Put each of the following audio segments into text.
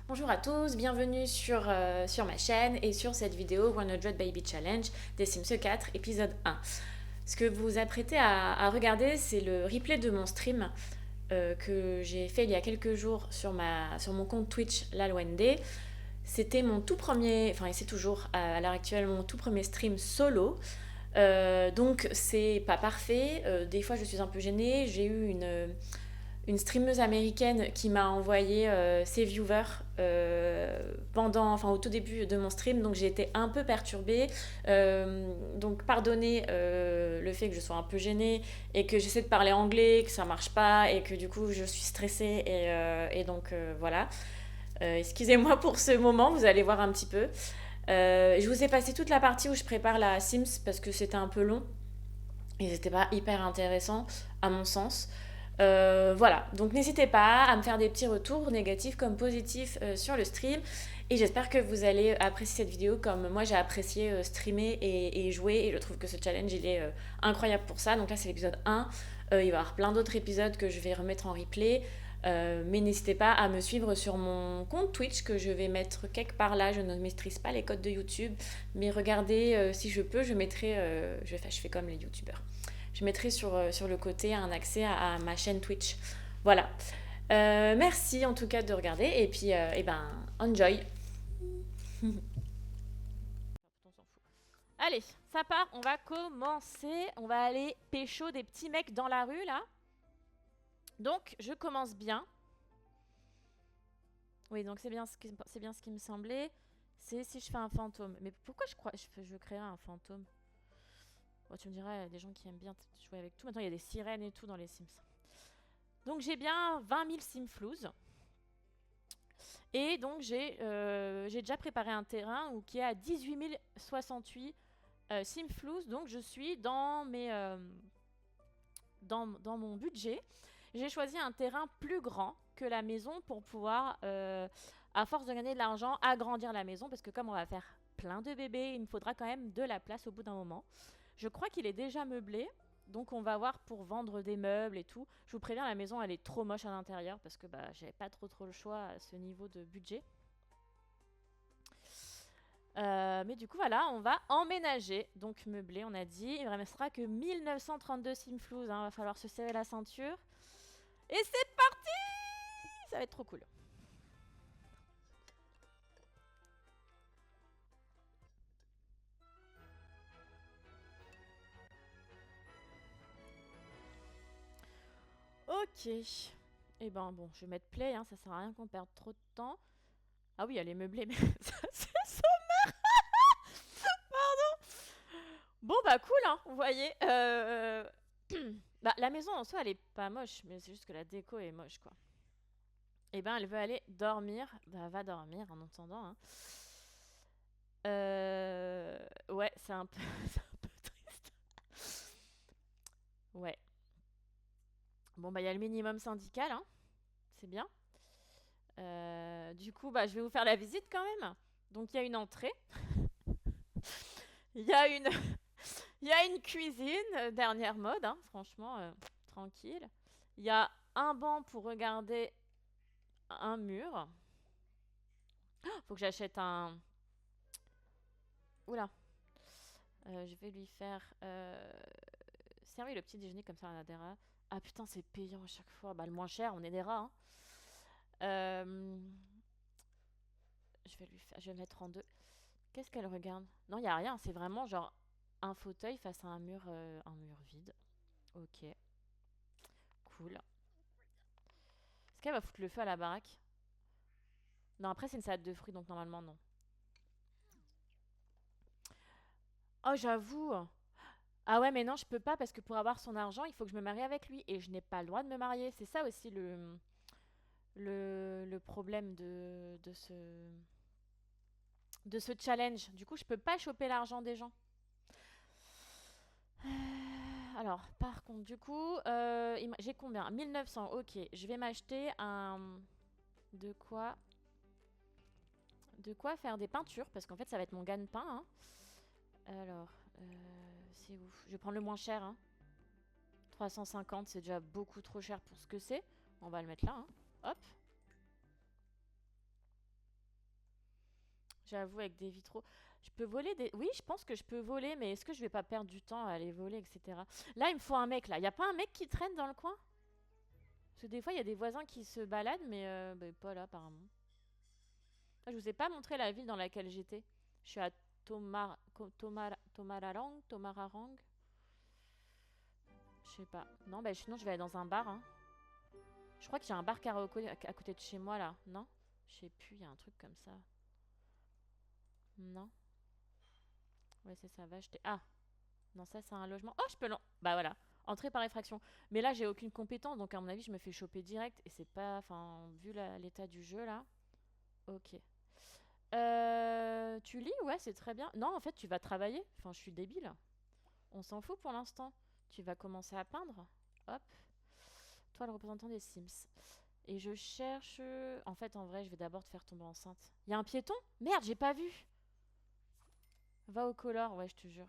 Bonjour à tous, bienvenue sur ma chaîne et sur cette vidéo 100 Baby Challenge des Sims 4 épisode 1. Ce que vous vous apprêtez à regarder, c'est le replay de mon stream que j'ai fait il y a quelques jours sur mon compte Twitch Lalwende. C'était mon tout premier, enfin et c'est toujours à l'heure actuelle mon tout premier stream solo. Donc c'est pas parfait, des fois je suis un peu gênée, j'ai eu une streameuse américaine qui m'a envoyé ses viewers au tout début de mon stream, donc j'ai été un peu perturbée. Donc pardonnez le fait que je sois un peu gênée et que j'essaie de parler anglais, que ça marche pas et que du coup je suis stressée et donc voilà. Excusez-moi pour ce moment, vous allez voir un petit peu. Je vous ai passé toute la partie où je prépare la Sims parce que c'était un peu long et c'était pas hyper intéressant à mon sens. Voilà, donc n'hésitez pas à me faire des petits retours négatifs comme positifs sur le stream. Et j'espère que vous allez apprécier cette vidéo comme moi j'ai apprécié streamer et jouer. Et je trouve que ce challenge il est incroyable pour ça. Donc là c'est l'épisode 1. Il va y avoir plein d'autres épisodes que je vais remettre en replay. Mais n'hésitez pas à me suivre sur mon compte Twitch que je vais mettre quelque part là. Je ne maîtrise pas les codes de YouTube. Mais regardez, si je peux, je mettrai. Je fais comme les YouTubeurs. Je mettrai sur le côté un accès à ma chaîne Twitch. Voilà. Merci en tout cas de regarder. Et puis, enjoy. Allez, ça part. On va commencer. On va aller pécho des petits mecs dans la rue là. Donc, je commence bien. Oui, donc c'est bien ce qui me semblait. C'est si je fais un fantôme. Mais pourquoi je créerais un fantôme? Bon, tu me diras, il y a des gens qui aiment bien jouer avec tout. Maintenant, il y a des sirènes et tout dans les Sims. Donc j'ai bien 20 000 Simflouz. Et donc j'ai déjà préparé un terrain qui est à 18 068 Simflouz. Donc je suis dans mon budget. J'ai choisi un terrain plus grand que la maison pour pouvoir, à force de gagner de l'argent, agrandir la maison. Parce que comme on va faire plein de bébés, il me faudra quand même de la place au bout d'un moment. Je crois qu'il est déjà meublé. Donc on va voir pour vendre des meubles et tout. Je vous préviens, la maison elle est trop moche à l'intérieur parce que j'avais pas trop le choix à ce niveau de budget. Mais du coup voilà, on va emménager. Donc meublé, on a dit. Il ne restera que 1932 Simflouz. Hein. Va falloir se serrer la ceinture. Et c'est parti. Ça va être trop cool. Ok. Et ben bon, je vais mettre play. Hein. Ça sert à rien qu'on perde trop de temps. Ah oui, elle est meublée, mais c'est sommaire. Bon bah cool, hein, vous voyez. La maison en soi elle est pas moche, mais c'est juste que la déco est moche quoi. Et ben elle veut aller dormir, bah va dormir en entendant. Hein. Ouais, c'est un peu, c'est un peu triste. Ouais. Bon bah il y a le minimum syndical, hein, c'est bien. Du coup bah je vais vous faire la visite quand même. Donc il y a une entrée, il y a une, il y a une cuisine dernière mode, hein, franchement tranquille. Il y a un banc pour regarder un mur. Faut que j'achète un. Oula. Je vais lui faire servir le petit déjeuner comme ça à Nadera. Ah putain, c'est payant à chaque fois. Bah, le moins cher, on est des rats. Hein. Euh, je vais le mettre en deux. Qu'est-ce qu'elle regarde? Non, il y a rien. C'est vraiment genre un fauteuil face à un mur vide. Ok, cool. Est-ce qu'elle va foutre le feu à la baraque? Non, après, c'est une salade de fruits, donc normalement, non. Oh, j'avoue. Ah ouais, mais non, je peux pas parce que pour avoir son argent, il faut que je me marie avec lui et je n'ai pas le droit de me marier. C'est ça aussi le problème de ce challenge. Du coup, je peux pas choper l'argent des gens. Alors, par contre, du coup, j'ai combien? 1900, ok. Je vais m'acheter un. De quoi De quoi faire des peintures parce qu'en fait, ça va être mon gagne-pain. Hein. Alors, c'est où? Je vais prendre le moins cher. Hein. 350, c'est déjà beaucoup trop cher pour ce que c'est. On va le mettre là. Hein. Hop. J'avoue, avec des vitraux. Je peux voler des... Oui, je pense que je peux voler, mais est-ce que je vais pas perdre du temps à aller voler, etc. Là, il me faut un mec, là. Y a pas un mec qui traîne dans le coin? Parce que des fois, il y a des voisins qui se baladent, mais bah, pas là, apparemment. Ah, je vous ai pas montré la ville dans laquelle j'étais. Je suis à Tomararang. Je sais pas. Non, bah sinon, je vais aller dans un bar, hein. Je crois qu'il y a un bar karaoké à côté de chez moi, là. Non? Je sais plus, il y a un truc comme ça. Non? Ouais, c'est ça, va acheter. Ah! Non, ça, c'est un logement. Oh, je peux... Bah voilà. Entrer par effraction. Mais là, j'ai aucune compétence, donc à mon avis, je me fais choper direct. Et c'est pas... Enfin, vu l'état du jeu, là. Ok. Tu lis? Ouais, c'est très bien. Non, en fait, tu vas travailler. Enfin, je suis débile. On s'en fout pour l'instant. Tu vas commencer à peindre. Hop. Toi, le représentant des Sims. Et je cherche... En fait, en vrai, je vais d'abord te faire tomber enceinte. Il y a un piéton? Merde, j'ai pas vu. Va au color. Ouais, je te jure.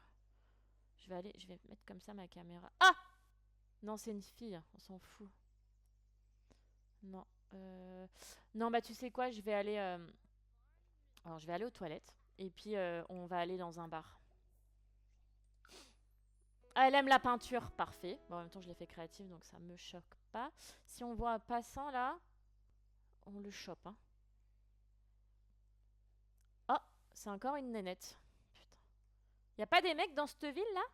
Je vais mettre comme ça ma caméra. Ah! Non, c'est une fille. On s'en fout. Non. Non, bah tu sais quoi, je vais aller... Alors, je vais aller aux toilettes. Et puis, on va aller dans un bar. Ah, elle aime la peinture. Parfait. Bon, en même temps, je l'ai fait créative, donc ça me choque pas. Si on voit un passant, là, on le chope, hein. Oh, c'est encore une nénette. Putain. Y a pas des mecs dans cette ville, là?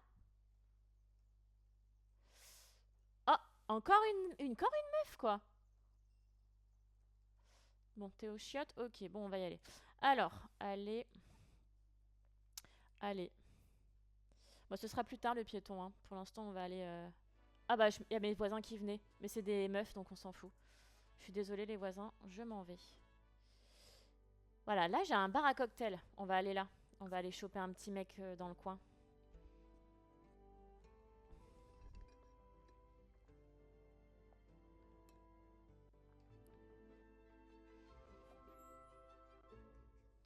Oh, encore encore une meuf, quoi. Bon, t'es au chiottes? Ok, bon, on va y aller. Alors, allez. Allez. Bon, ce sera plus tard, le piéton, hein. Pour l'instant, on va aller... Ah bah, il y a mes voisins qui venaient. Mais c'est des meufs, donc on s'en fout. Je suis désolée, les voisins. Je m'en vais. Voilà, là, j'ai un bar à cocktail. On va aller là. On va aller choper un petit mec dans le coin.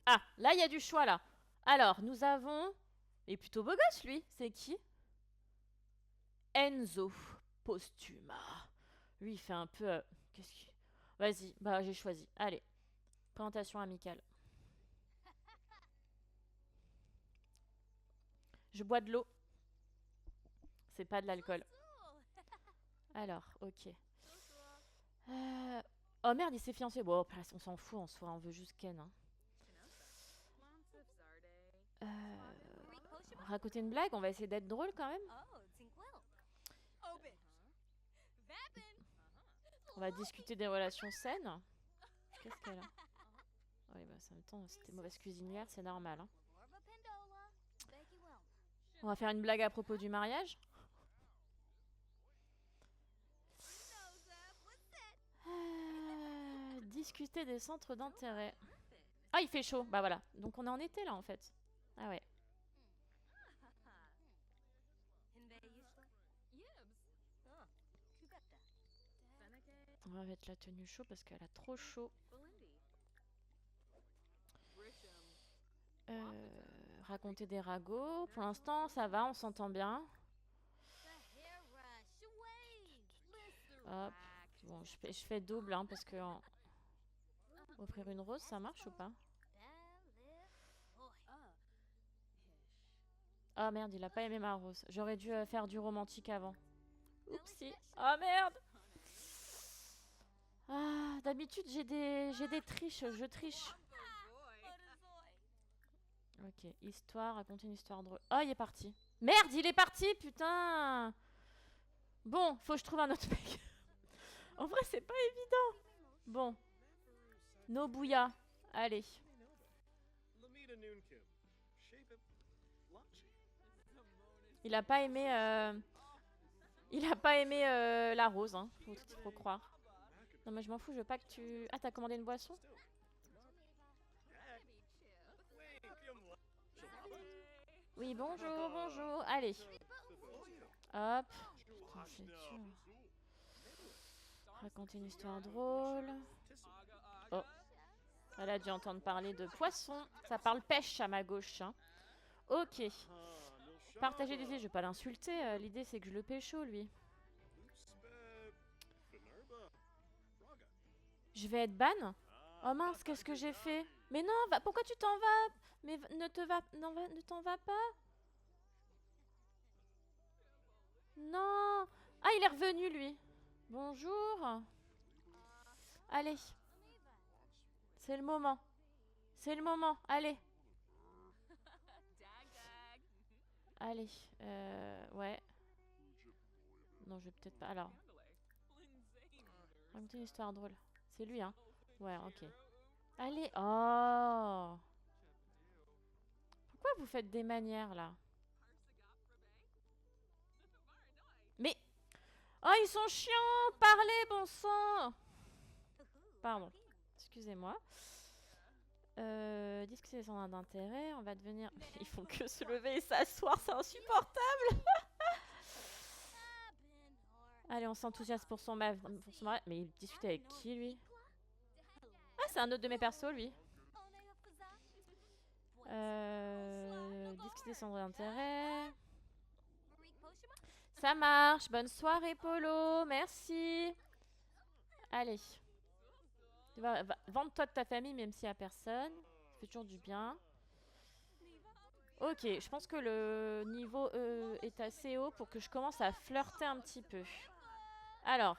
Ah, là, il y a du choix, là. Alors, nous avons... Il est plutôt beau gosse, lui. C'est qui? Enzo Postuma. Lui, il fait un peu... Qu'est-ce qu'il... Vas-y, bah j'ai choisi. Allez, présentation amicale. Je bois de l'eau. C'est pas de l'alcool. Alors, ok. Oh merde, il s'est fiancé. Bon, on s'en fout en soi, on veut juste Ken. Hein. Raconter une blague, on va essayer d'être drôle quand même. On va discuter des relations saines. Qu'est-ce qu'elle a? Oui, bah en même temps, c'était mauvaise cuisinière, c'est normal. Hein. On va faire une blague à propos du mariage. Discuter des centres d'intérêt. Ah, il fait chaud. Bah voilà. Donc on est en été là en fait. Ah ouais. On va mettre la tenue chaud parce qu'elle a trop chaud. Raconter des ragots. Pour l'instant, ça va, on s'entend bien. Hop. Bon, je fais double hein, parce que... Offrir une rose, ça marche ou pas? Ah merde, il a pas aimé ma rose. J'aurais dû faire du romantique avant. Oupsie. Ah merde. Ah, d'habitude j'ai des triches, je triche. Ok, histoire, raconter une histoire drôle. Oh, il est parti. Merde, il est parti, putain. Bon, faut que je trouve un autre mec. En vrai, c'est pas évident. Bon. Nobuya. Allez. Il a pas aimé... Il a pas aimé la rose, hein. Faut croire. Non, mais je m'en fous, je veux pas que tu... Ah, t'as commandé une boisson? Oui, bonjour, bonjour. Allez. Hop. Putain, c'est dur. Raconter une histoire drôle. Oh. Elle a dû entendre parler de poisson. Ça parle pêche à ma gauche. Hein. Ok. Partager des idées, je vais pas l'insulter. L'idée, c'est que je le pécho, lui. Je vais être ban? Oh mince, qu'est-ce que j'ai fait? Mais non, va, pourquoi tu t'en vas? Mais ne te va, non, ne t'en vas pas. Non. Ah, il est revenu, lui. Bonjour. Allez, c'est le moment. C'est le moment. Allez. Allez. Ouais. Non, je vais peut-être pas. Alors, raconter une histoire drôle. C'est lui, hein? Ouais, ok. Allez. Oh. Pourquoi vous faites des manières, là? Mais... Oh, ils sont chiants! Parlez, bon sang! Pardon. Excusez-moi. Discuter sans centres d'intérêt. On va devenir... Ils font que se lever et s'asseoir, c'est insupportable! Allez, on s'enthousiasme pour son mariage. Mais il discute avec qui, lui? Ah, c'est un autre de mes persos, lui. Discuter sans d'intérêt. Ça marche. Bonne soirée, Polo. Merci. Allez. Vente-toi de ta famille, même s'il n'y a personne. Ça fait toujours du bien. Ok, je pense que le niveau est assez haut pour que je commence à flirter un petit peu. Alors.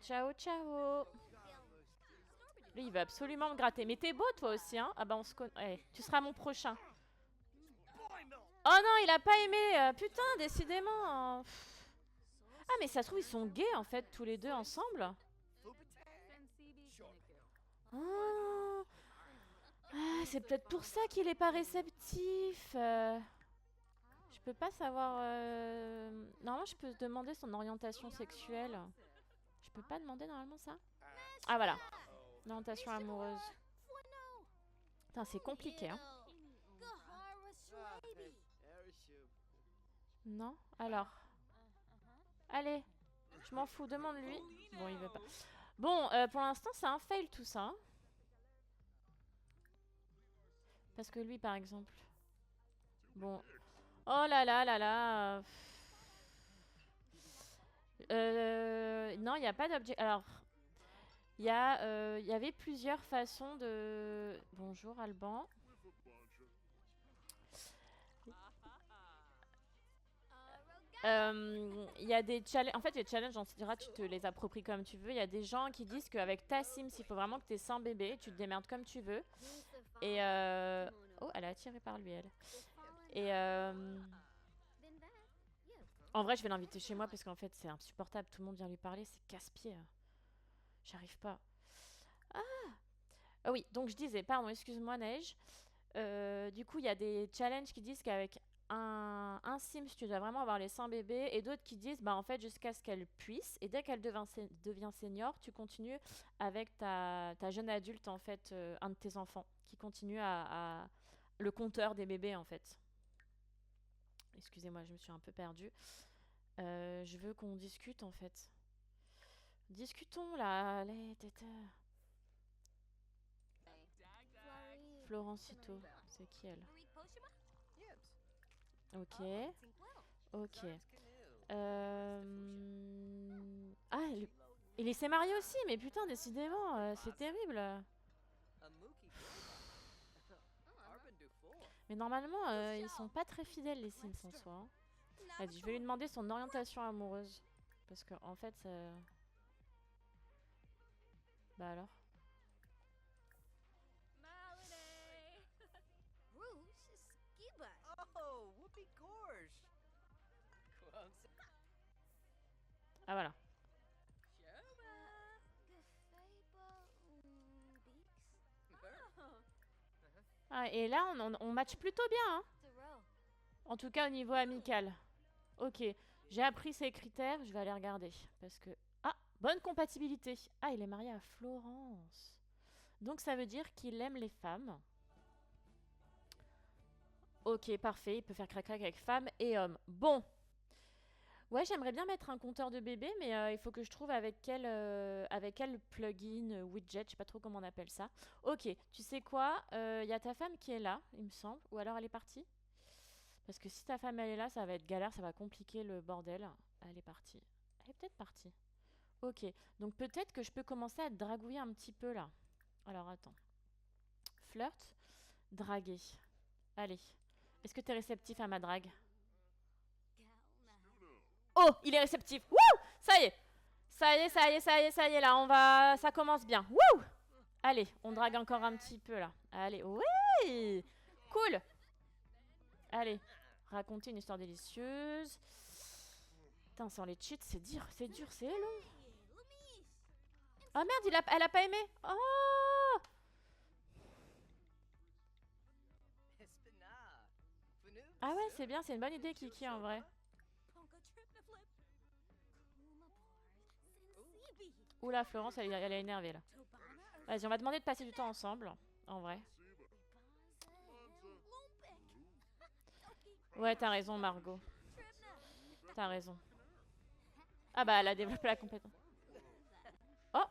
Ciao, ciao. Lui, il veut absolument me gratter. Mais t'es beau, toi aussi, hein? Ah bah, on se connaît. Ouais, tu seras mon prochain. Oh non, il a pas aimé. Putain, décidément. Ah, mais ça se trouve, ils sont gays, en fait, tous les deux ensemble. Ah, c'est peut-être pour ça qu'il est pas réceptif. Je peux pas savoir... Normalement, je peux demander son orientation sexuelle. Je peux pas demander normalement ça? Ah, voilà. Orientation amoureuse. Putain, c'est compliqué, hein. Non? Alors. Allez. Je m'en fous, demande-lui. Bon, il veut pas. Bon, pour l'instant, c'est un fail tout ça. Hein. Parce que lui, par exemple... Bon. Oh là là là là. Non, il n'y a pas d'objet. Alors, il y avait plusieurs façons de... Bonjour, Alban. Il y a des challenges. En fait, les challenges, on se dira, tu te les appropries comme tu veux. Il y a des gens qui disent qu'avec ta Sims, il faut vraiment que tu aies 100 bébés. Tu te démerdes comme tu veux. Et. Oh, elle est attirée par lui, elle. Et. En vrai, je vais l'inviter chez moi parce qu'en fait, c'est insupportable. Tout le monde vient lui parler. C'est casse-pied. J'arrive pas. Ah oui, donc je disais, pardon, excuse-moi, Neige. Du coup, il y a des challenges qui disent qu'avec un Sims, tu dois vraiment avoir les 100 bébés, et d'autres qui disent, bah en fait, jusqu'à ce qu'elle puisse, et dès qu'elle devient senior, tu continues avec ta jeune adulte, en fait, un de tes enfants, qui continue le compteur des bébés, en fait. Excusez-moi, je me suis un peu perdue. Je veux qu'on discute, en fait. Discutons, là, les téteurs. Florencito, c'est qui elle? Ok. Ok. Ah, il s'est marié aussi, mais putain, décidément, c'est terrible. Mais normalement, ils sont pas très fidèles, les Sims en soi. Hein. Vas-y, je vais lui demander son orientation amoureuse. Parce que, en fait, bah alors. Ah voilà. Ah, et là, on match plutôt bien. Hein. En tout cas, au niveau amical. Ok, j'ai appris ces critères, je vais aller regarder. Parce que... Ah, bonne compatibilité. Ah, il est marié à Florence. Donc ça veut dire qu'il aime les femmes. Ok, parfait, il peut faire crac-crac avec femmes et hommes. Bon. Ouais, j'aimerais bien mettre un compteur de bébé, mais il faut que je trouve avec quel plugin, widget, je sais pas trop comment on appelle ça. Ok, tu sais quoi? Il y a ta femme qui est là, il me semble. Ou alors elle est partie? Parce que si ta femme elle est là, ça va être galère, ça va compliquer le bordel. Elle est partie. Elle est peut-être partie. Ok, donc peut-être que je peux commencer à te dragouiller un petit peu là. Alors attends. Flirt, draguer. Allez. Est-ce que t'es réceptif à ma drague? Oh, il est réceptif. Wouh! Ça y est. Ça y est, ça y est, ça y est, ça y est, là, on va... Ça commence bien. Wouh! Allez, on drague encore un petit peu, là. Allez, oui! Cool! Allez, raconter une histoire délicieuse. Putain, sans les cheats, c'est dur, c'est long. Oh merde, elle a pas aimé. Oh! Ah ouais, c'est bien, c'est une bonne idée, Kiki, en vrai. Oula, Florence, elle est énervée, là. Vas-y, on va demander de passer du temps ensemble, en vrai. Ouais, t'as raison, Margot. T'as raison. Ah bah, elle a développé la compétence. Oh!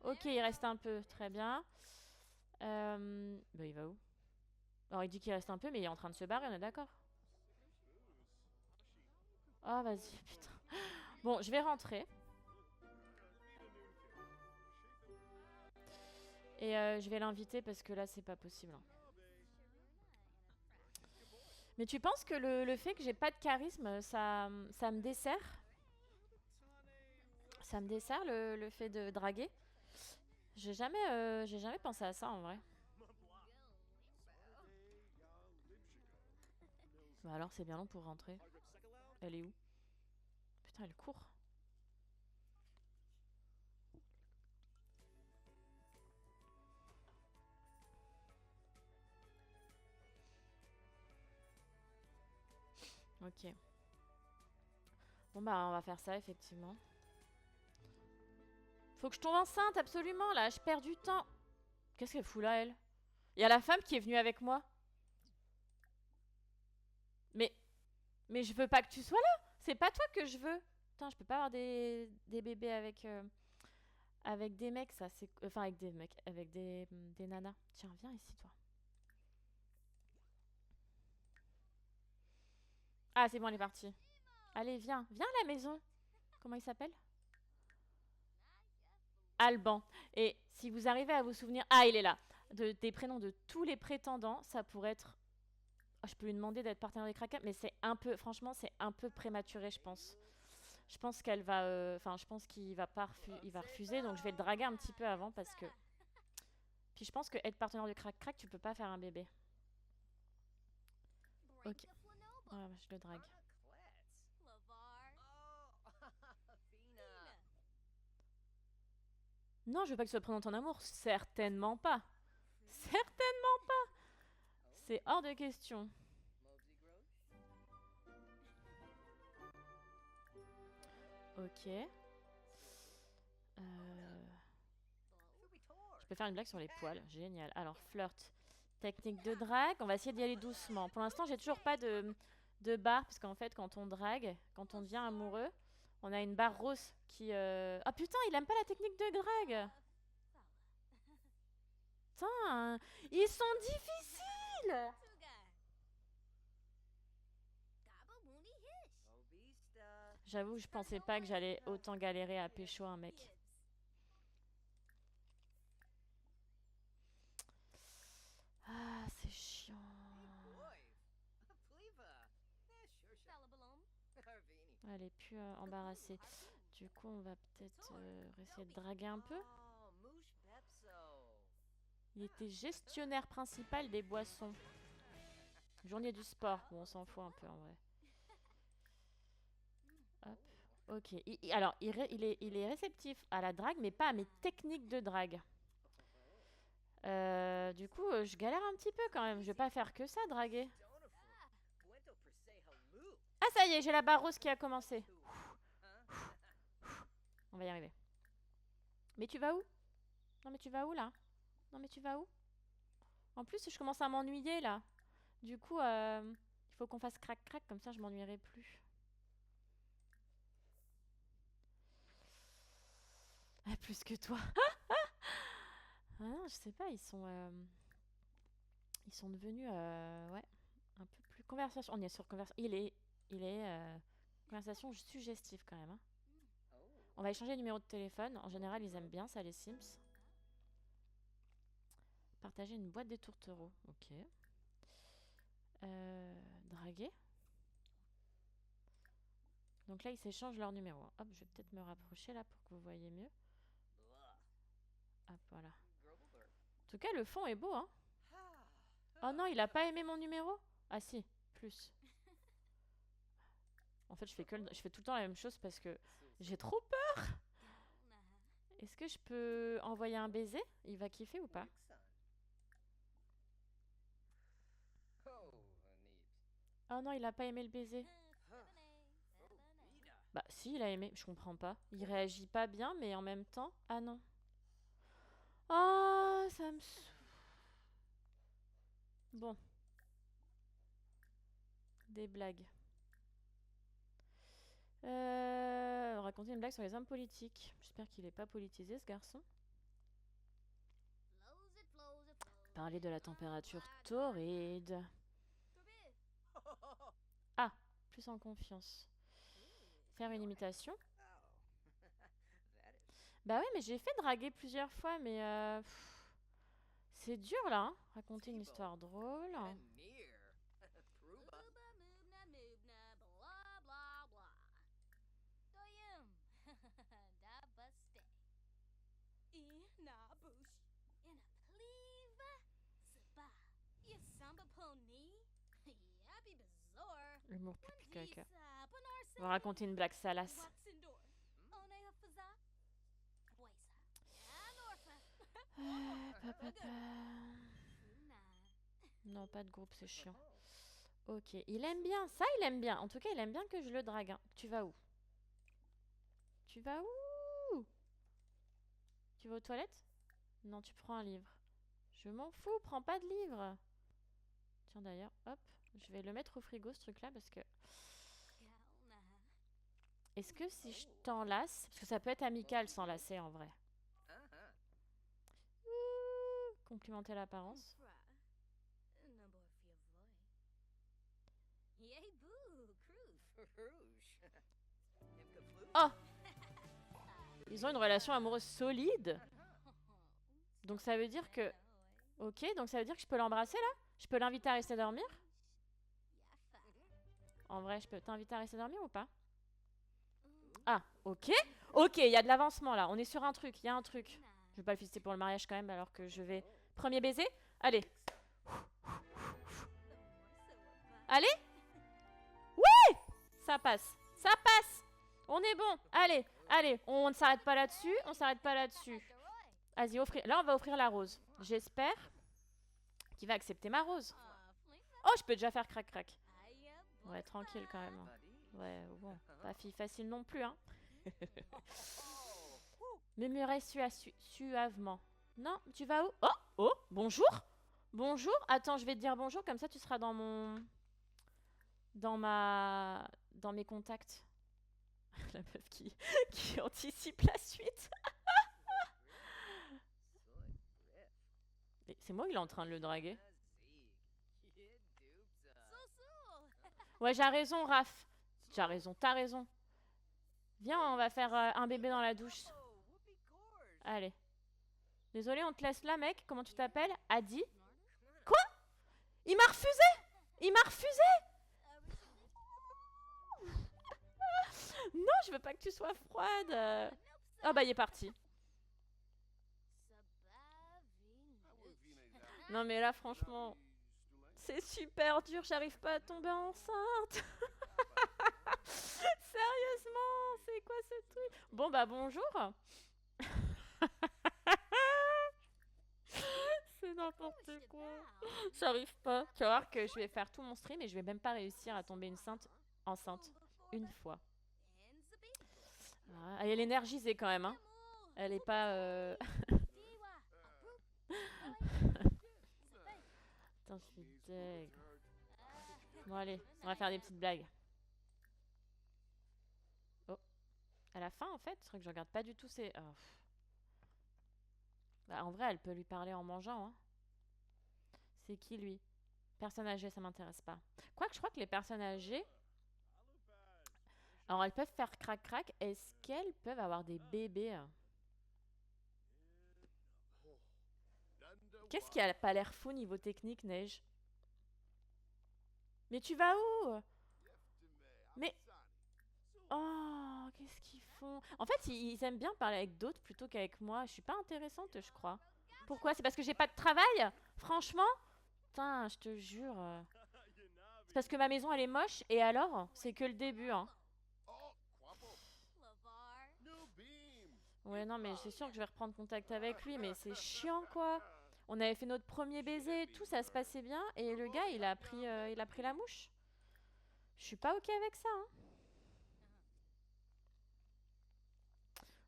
Ok, il reste un peu, très bien. Bah, il va où? Alors, il dit qu'il reste un peu, mais il est en train de se barrer, on est d'accord? Oh, vas-y, putain. Bon, je vais rentrer. Et je vais l'inviter parce que là, c'est pas possible. Mais tu penses que le fait que j'ai pas de charisme, ça me dessert? Ça me dessert le fait de draguer? J'ai jamais pensé à ça en vrai. Bah alors, c'est bien long pour rentrer. Elle est où? Putain, elle court. Ok. Bon bah, on va faire ça effectivement. Faut que je tombe enceinte, absolument, là. Je perds du temps. Qu'est-ce qu'elle fout là, elle? Il y a la femme qui est venue avec moi. Mais, mais je veux pas que tu sois là. C'est pas toi que je veux. Putain, je peux pas avoir des bébés avec des mecs, ça. Enfin, avec des mecs, avec des nanas. Tiens, viens ici, toi. Ah, c'est bon, elle est partie. Allez, viens. Viens à la maison. Comment il s'appelle? Alban. Et si vous arrivez à vous souvenir... Ah, il est là. Des prénoms de tous les prétendants, ça pourrait être... Oh, je peux lui demander d'être partenaire des Kraken, mais c'est un peu... Franchement, c'est un peu prématuré, je pense. Je pense qu'elle va... Enfin, je pense qu'il va pas il va refuser, donc je vais le draguer un petit peu avant, parce que... Puis je pense que être partenaire du crack-crack, tu peux pas faire un bébé. Ok. Ouais, je le drague. Non, je veux pas que tu sois pris dans ton amour. Certainement pas. Certainement pas. C'est hors de question. Ok. Je peux faire une blague sur les poils. Génial. Alors, flirt. Technique de drague. On va essayer d'y aller doucement. Pour l'instant, j'ai toujours pas de barre. Parce qu'en fait, quand on drague, quand on devient amoureux, on a une barre rose qui... Ah putain, il aime pas la technique de drague. Putain, ils sont difficiles. J'avoue, je pensais pas que j'allais autant galérer à pécho un mec. Ah, c'est chiant. Elle est plus embarrassée. Du coup, on va peut-être essayer de draguer un peu. Il était gestionnaire principal des boissons. Journée du sport. Bon, on s'en fout un peu en vrai. Hop. Ok. Alors, il est réceptif à la drague, mais pas à mes techniques de drague. Du coup, je galère un petit peu quand même. Je vais pas faire que ça, draguer. Ah, ça y est, j'ai la barre rose qui a commencé. On va y arriver. Mais tu vas où? Non, mais tu vas où là? Non, mais tu vas où? En plus, je commence à m'ennuyer là. Du coup, il faut qu'on fasse crac-crac, comme ça je m'ennuierai plus. Ah, plus que toi. Ah non, je sais pas, ils sont devenus... ouais. Un peu plus conversation. On est sur conversation. Conversation suggestive quand même. Hein. On va échanger le numéro de téléphone. En général, ils aiment bien ça, les Sims. Partager une boîte des tourtereaux. Ok. Draguer. Donc là, ils s'échangent leur numéro. Hop, je vais peut-être me rapprocher là pour que vous voyez mieux. Hop, voilà. En tout cas, le fond est beau, hein. Oh non, il a pas aimé mon numéro? Ah si, plus. En fait, je fais tout le temps la même chose parce que j'ai trop peur. Est-ce que je peux envoyer un baiser? Il va kiffer ou pas? Oh non, il a pas aimé le baiser. Bah si, il a aimé. Je comprends pas. Il réagit pas bien, mais en même temps... Ah non. Oh, ça me... Bon. Des blagues. Raconter une blague sur les hommes politiques. J'espère qu'il est pas politisé, ce garçon. Parler de la température torride. Ah, plus en confiance. Faire une imitation. Bah ouais, mais j'ai fait draguer plusieurs fois, mais c'est dur là. Hein. Raconter une histoire drôle. Humour plus caca. On va raconter une blague salace. Non, pas de groupe, c'est chiant. Ok, il aime bien. Ça, il aime bien. En tout cas, il aime bien que je le drague. Hein. Tu vas où? Tu vas où? Tu vas aux toilettes? Non, tu prends un livre. Je m'en fous, prends pas de livre. Tiens d'ailleurs, hop, je vais le mettre au frigo ce truc-là parce que... Est-ce que si je t'enlace... Parce que ça peut être amical s'enlacer en vrai. Complimenter l'apparence. Oh! Ils ont une relation amoureuse solide. Donc ça veut dire que... Ok, donc ça veut dire que je peux l'embrasser là? Je peux l'inviter à rester dormir? En vrai, je peux t'inviter à rester dormir ou pas? Ah, ok. Ok, il y a de l'avancement là. On est sur un truc, il y a un truc. Je vais pas le fister pour le mariage quand même alors que je vais... Premier baiser? Allez. Allez. Oui! Ça passe. Ça passe. On est bon. Allez, allez. On ne s'arrête pas là-dessus. On s'arrête pas là-dessus. Vas-y, offrir. Là, on va offrir la rose. J'espère qu'il va accepter ma rose. Oh, je peux déjà faire crac-crac. Ouais, tranquille quand même. Ouais, bon. Pas fille facile non plus, hein. Murmurer suavement. Non, tu vas où? Oh, oh, bonjour. Bonjour. Attends, je vais te dire bonjour, comme ça tu seras dans mon... Dans mes contacts. La meuf qui anticipe la suite. C'est moi ou il est en train de le draguer? Ouais, j'ai raison, Raph. J'ai raison, t'as raison. Viens, on va faire un bébé dans la douche. Allez. Désolé, on te laisse là, mec. Comment tu t'appelles? Adi? Quoi? Il m'a refusé? Il m'a refusé? Non, je veux pas que tu sois froide. Oh bah, il est parti. Non, mais là, franchement, c'est super dur. J'arrive pas à tomber enceinte. Sérieusement, c'est quoi ce truc? Bon, bah, bonjour. C'est n'importe quoi. J'arrive pas. Tu vas voir que je vais faire tout mon stream et je vais même pas réussir à tomber enceinte une fois. Ah, elle est énergisée quand même, hein. Elle est pas... Putain, je suis deg. Bon, allez, on va faire des petites blagues. Oh. À la fin, en fait, c'est vrai que je regarde pas du tout ses... Oh. Bah, en vrai, elle peut lui parler en mangeant, hein. C'est qui, lui? Personnes âgées, ça m'intéresse pas. Quoique, je crois que les personnes âgées, alors elles peuvent faire crac-crac. Est-ce qu'elles peuvent avoir des bébés? Qu'est-ce qui a pas l'air fou niveau technique, Neige? Mais tu vas où? Mais... Oh, qu'est-ce qu'ils font? En fait, ils aiment bien parler avec d'autres plutôt qu'avec moi. Je suis pas intéressante, je crois. Pourquoi? C'est parce que j'ai pas de travail? Franchement? Putain, je te jure. C'est parce que ma maison, elle est moche. Et alors? C'est que le début, hein. Ouais, non, mais c'est sûr que je vais reprendre contact avec lui. Mais c'est chiant, quoi. On avait fait notre premier baiser et tout, ça se passait bien. Et le gars, il a pris la mouche. Je suis pas ok avec ça, hein.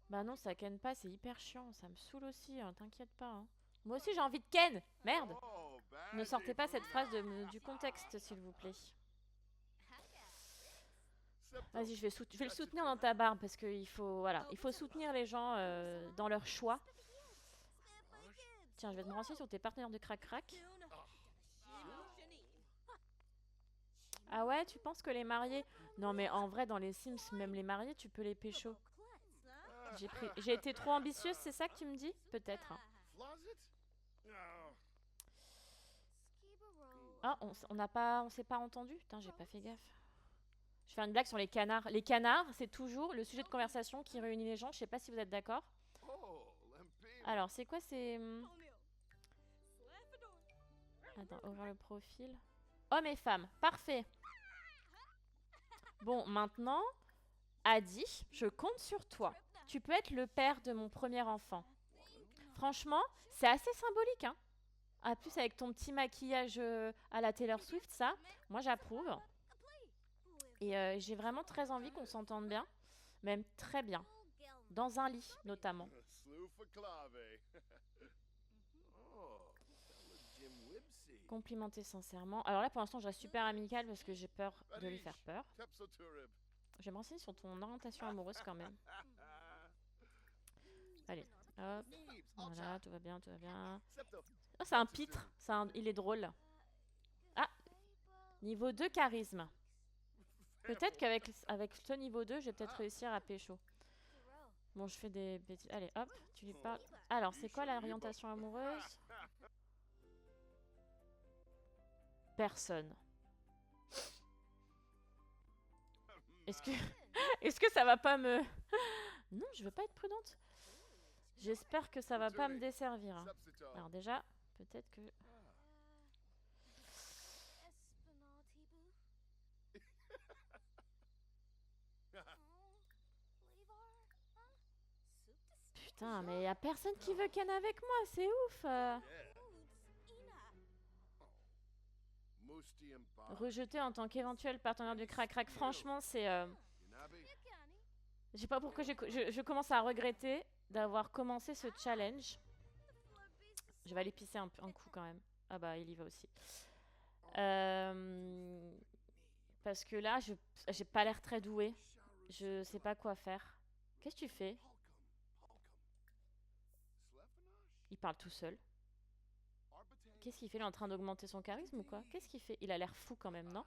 Bah non, ça ken pas, c'est hyper chiant. Ça me saoule aussi, hein, t'inquiète pas, hein. Moi aussi, j'ai envie de ken. Merde. Ne sortez pas cette phrase du contexte, s'il vous plaît. Vas-y, je vais le soutenir dans ta barbe parce qu'il faut, voilà, il faut soutenir les gens dans leur choix. Tiens, je vais te me renseigner sur tes partenaires de crac-crac. Ah ouais, tu penses que les mariés... Non, mais en vrai, dans les Sims, même les mariés, tu peux les pécho. J'ai été trop ambitieuse, c'est ça que tu me dis? Peut-être. Ah, on s'est pas entendu? Putain, j'ai pas fait gaffe. Je fais une blague sur les canards. Les canards, c'est toujours le sujet de conversation qui réunit les gens. Je sais pas si vous êtes d'accord. Alors, c'est quoi ces... Attends, ouvrir le profil. Hommes et femmes, parfait. Bon, maintenant, Adi, je compte sur toi. Tu peux être le père de mon premier enfant. Franchement, c'est assez symbolique, hein. En plus, avec ton petit maquillage à la Taylor Swift, ça, moi j'approuve. Et j'ai vraiment très envie qu'on s'entende bien. Même très bien. Dans un lit, notamment. Complimenter sincèrement. Alors là, pour l'instant, je reste super amicale parce que j'ai peur de lui faire peur. Je vais me renseigner sur ton orientation amoureuse quand même. Allez, hop. Voilà, tout va bien, tout va bien. Oh, c'est un pitre. Il est drôle. Ah, niveau 2 charisme. Peut-être qu'avec ce niveau 2, je vais peut-être réussir à pécho. Bon, je fais des bêtises. Allez, hop, tu lui parles. Alors, c'est quoi l'orientation amoureuse? Personne. Est-ce que... Est-ce que ça va pas me... Non, je veux pas être prudente. J'espère que ça va pas me desservir, hein. Alors déjà, peut-être que... Putain, mais y a personne qui veut ken avec moi, c'est ouf. Rejeté en tant qu'éventuel partenaire du crac-crac. Franchement, c'est... Je sais pas pourquoi je commence à regretter d'avoir commencé ce challenge. Je vais aller pisser un coup quand même. Ah bah, il y va aussi. Parce que là, j'ai pas l'air très douée. Je sais pas quoi faire. Qu'est-ce que tu fais? Il parle tout seul. Qu'est-ce qu'il fait? Il est en train d'augmenter son charisme ou quoi? Qu'est-ce qu'il fait? Il a l'air fou quand même, non?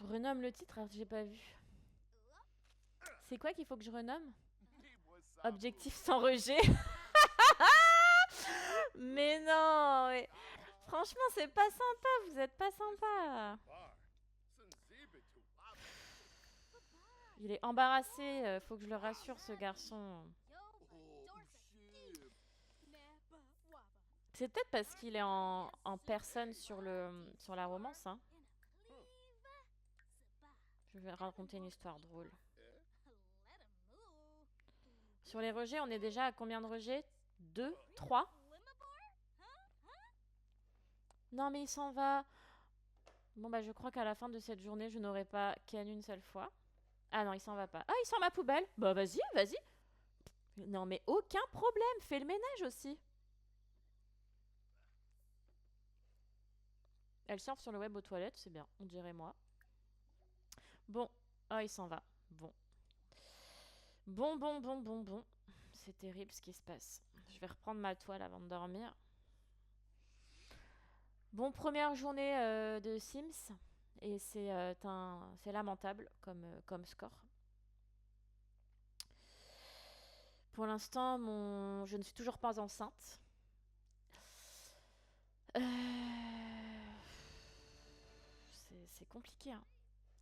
Renomme le titre, j'ai pas vu. C'est quoi qu'il faut que je renomme? Objectif sans rejet. Mais non, mais... Franchement, c'est pas sympa, vous êtes pas sympa. Il est embarrassé, faut que je le rassure, ce garçon. C'est peut-être parce qu'il est en personne sur la romance, hein. Je vais raconter une histoire drôle. Sur les rejets, on est déjà à combien de rejets? 2? 3? Non, mais il s'en va. Bon, bah, je crois qu'à la fin de cette journée, je n'aurai pas ken une seule fois. Ah non, il s'en va pas. Ah, il sort ma poubelle. Bah, vas-y, vas-y. Non, mais aucun problème. Fais le ménage aussi. Elle surfe sur le web aux toilettes, c'est bien. On dirait moi. Bon. Ah, il s'en va. Bon. Bon. C'est terrible ce qui se passe. Je vais reprendre ma toile avant de dormir. Bon, première journée de Sims. Et c'est lamentable comme score. Pour l'instant, je ne suis toujours pas enceinte. C'est compliqué, hein.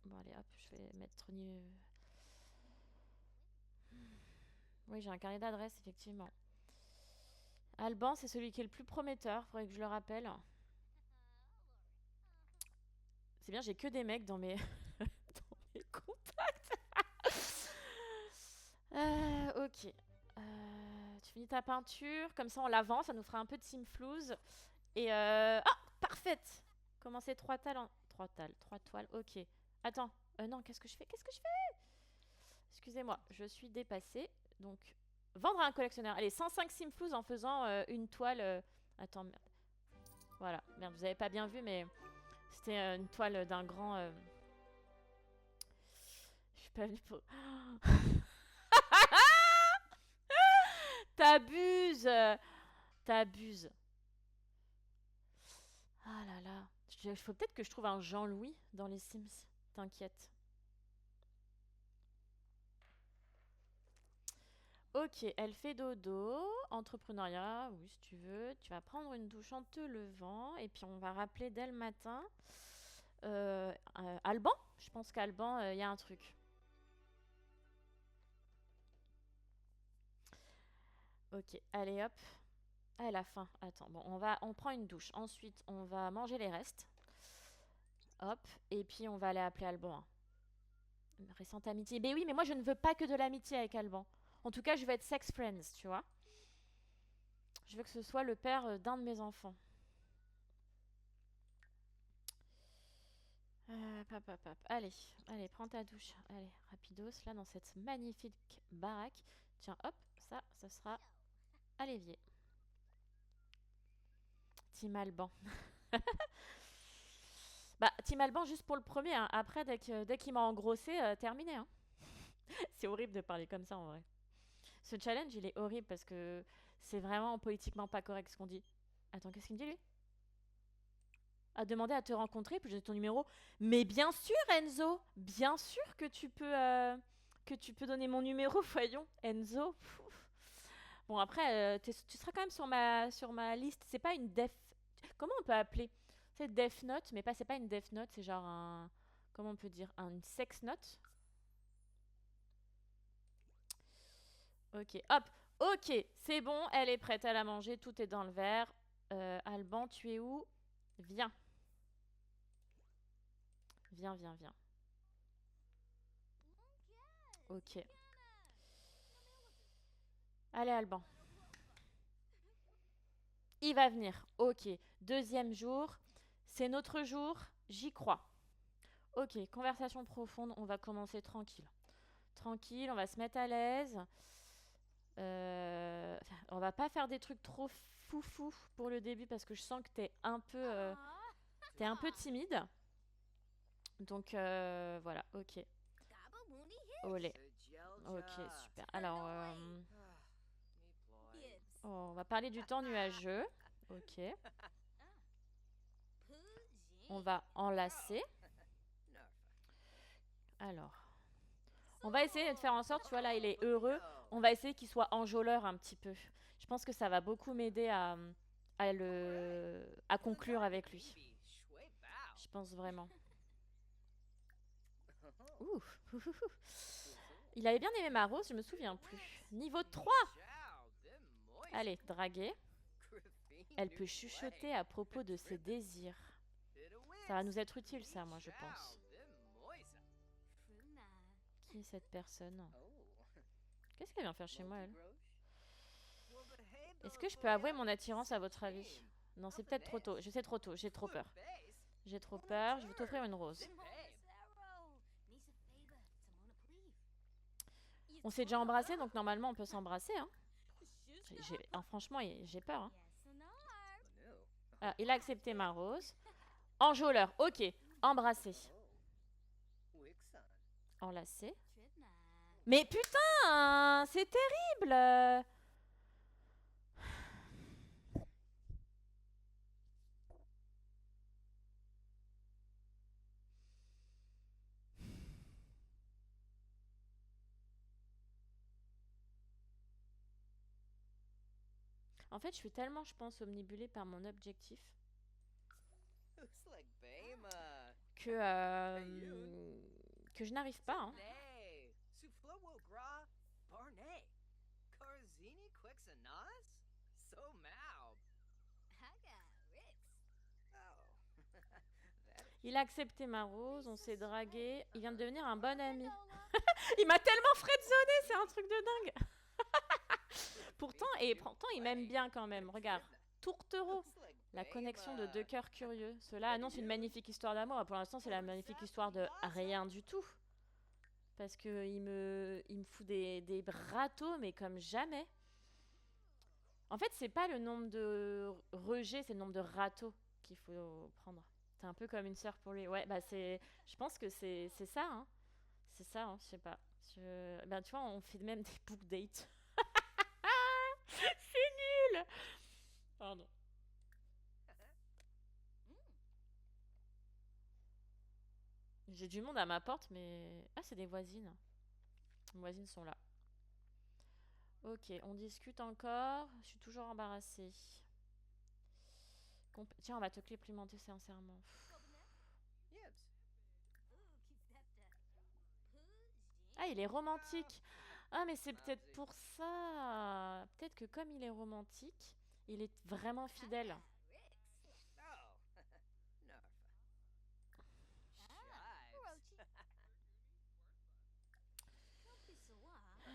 Bon, allez, hop, je vais mettre... Oui, j'ai un carnet d'adresse, effectivement. Alban, c'est celui qui est le plus prometteur, faudrait que je le rappelle. C'est bien, j'ai que des mecs dans mes, dans mes contacts. Ok. Tu finis ta peinture, comme ça on l'avance, ça nous fera un peu de simflouz. Et ah, parfaite. Commencer 3 toiles en... 3 toiles, ok. Attends, non, qu'est-ce que je fais? Qu'est-ce que je fais? Excusez-moi, je suis dépassée. Donc, vendre à un collectionneur. Allez, 105 simflouz en faisant une toile... Attends, merde. Voilà, merde, vous avez pas bien vu, mais c'était une toile d'un grand... Je suis pas venue pour... T'abuses. T'abuses. Ah là là. Il faut peut-être que je trouve un Jean-Louis dans les Sims. T'inquiète. Ok, elle fait dodo. Entrepreneuriat, oui, si tu veux. Tu vas prendre une douche en te levant. Et puis on va rappeler dès le matin. Alban. Je pense qu'Alban, il y a un truc. Ok, allez hop. Ah, la faim. Attends, bon, on prend une douche. Ensuite, on va manger les restes. Hop. Et puis, on va aller appeler Alban, hein. Récente amitié. Mais oui, mais moi, je ne veux pas que de l'amitié avec Alban. En tout cas, je veux être sex friends, tu vois. Je veux que ce soit le père d'un de mes enfants. Pap, pap, pap. Allez, allez, prends ta douche. Allez, rapidos, là, dans cette magnifique baraque. Tiens, hop, ça sera à l'évier. Team Alban. Bah, Team Alban juste pour le premier, hein. Après, dès qu'il m'a engrossé, terminé, hein. C'est horrible de parler comme ça, en vrai. Ce challenge, il est horrible parce que c'est vraiment politiquement pas correct ce qu'on dit. Attends, qu'est-ce qu'il me dit, lui? A demandé à te rencontrer, puis j'ai ton numéro. Mais bien sûr, Enzo, bien sûr que tu peux donner mon numéro, voyons, Enzo. Pouf. Bon, après, tu seras quand même sur ma liste. C'est pas une def... Comment on peut appeler? C'est Death Note, mais c'est pas une Death Note, c'est genre un... Comment on peut dire? Une sex note. Ok, hop. Ok, c'est bon, elle est prête à la manger, tout est dans le verre. Alban, tu es où? Viens. Viens, viens, viens. Ok. Allez, Alban. Il va venir. Ok. Deuxième jour. C'est notre jour. J'y crois. Ok. Conversation profonde. On va commencer tranquille. Tranquille. On va se mettre à l'aise. On va pas faire des trucs trop foufou pour le début parce que je sens que t'es un peu timide. Donc voilà. Ok. Olé. Ok. Super. Alors, on va parler du temps nuageux. Ok. On va enlacer. Alors, on va essayer de faire en sorte, tu vois, là, il est heureux. On va essayer qu'il soit enjôleur un petit peu. Je pense que ça va beaucoup m'aider à conclure avec lui. Je pense vraiment. Ouh. Il avait bien aimé ma rose, je me souviens plus. Niveau 3. Allez, draguer. Elle peut chuchoter à propos de ses désirs. Ça va nous être utile, ça, moi, je pense. Qui est cette personne? Qu'est-ce qu'elle vient faire chez moi, elle? Est-ce que je peux avouer mon attirance à votre avis? Non, c'est peut-être trop tôt. Je sais trop tôt. J'ai trop peur. J'ai trop peur. Je vais t'offrir une rose. On s'est déjà embrassé, donc normalement on peut s'embrasser, hein. Franchement, j'ai peur, hein. Ah, il a accepté ma rose. Enjôleur, ok. Embrassé. Enlacé. Mais putain, c'est terrible. En fait, je suis tellement, je pense, omnibulée par mon objectif que, que je n'arrive pas, hein. Il a accepté ma rose, on s'est dragué, il vient de devenir un bon ami. Il m'a tellement friendzoné, c'est un truc de dingue. Pourtant, il m'aime bien quand même, regarde. Tourtereau, la connexion de deux cœurs curieux. Cela annonce une magnifique histoire d'amour. Pour l'instant, c'est la magnifique histoire de rien du tout. Parce que il me fout des râteaux, mais comme jamais. En fait, c'est pas le nombre de rejets, c'est le nombre de râteaux qu'il faut prendre. T'es un peu comme une sœur pour lui. Ouais, bah je pense que c'est ça, hein. C'est ça, hein, je sais pas. Ben, tu vois, on fait même des book dates. C'est nul. Pardon. J'ai du monde à ma porte, mais... Ah, c'est des voisines. Les voisines sont là. Ok, on discute encore. Je suis toujours embarrassée. Tiens, on va te complimenter sincèrement. Ah, il est romantique. Ah, mais c'est peut-être pour ça. Peut-être que comme il est romantique, il est vraiment fidèle.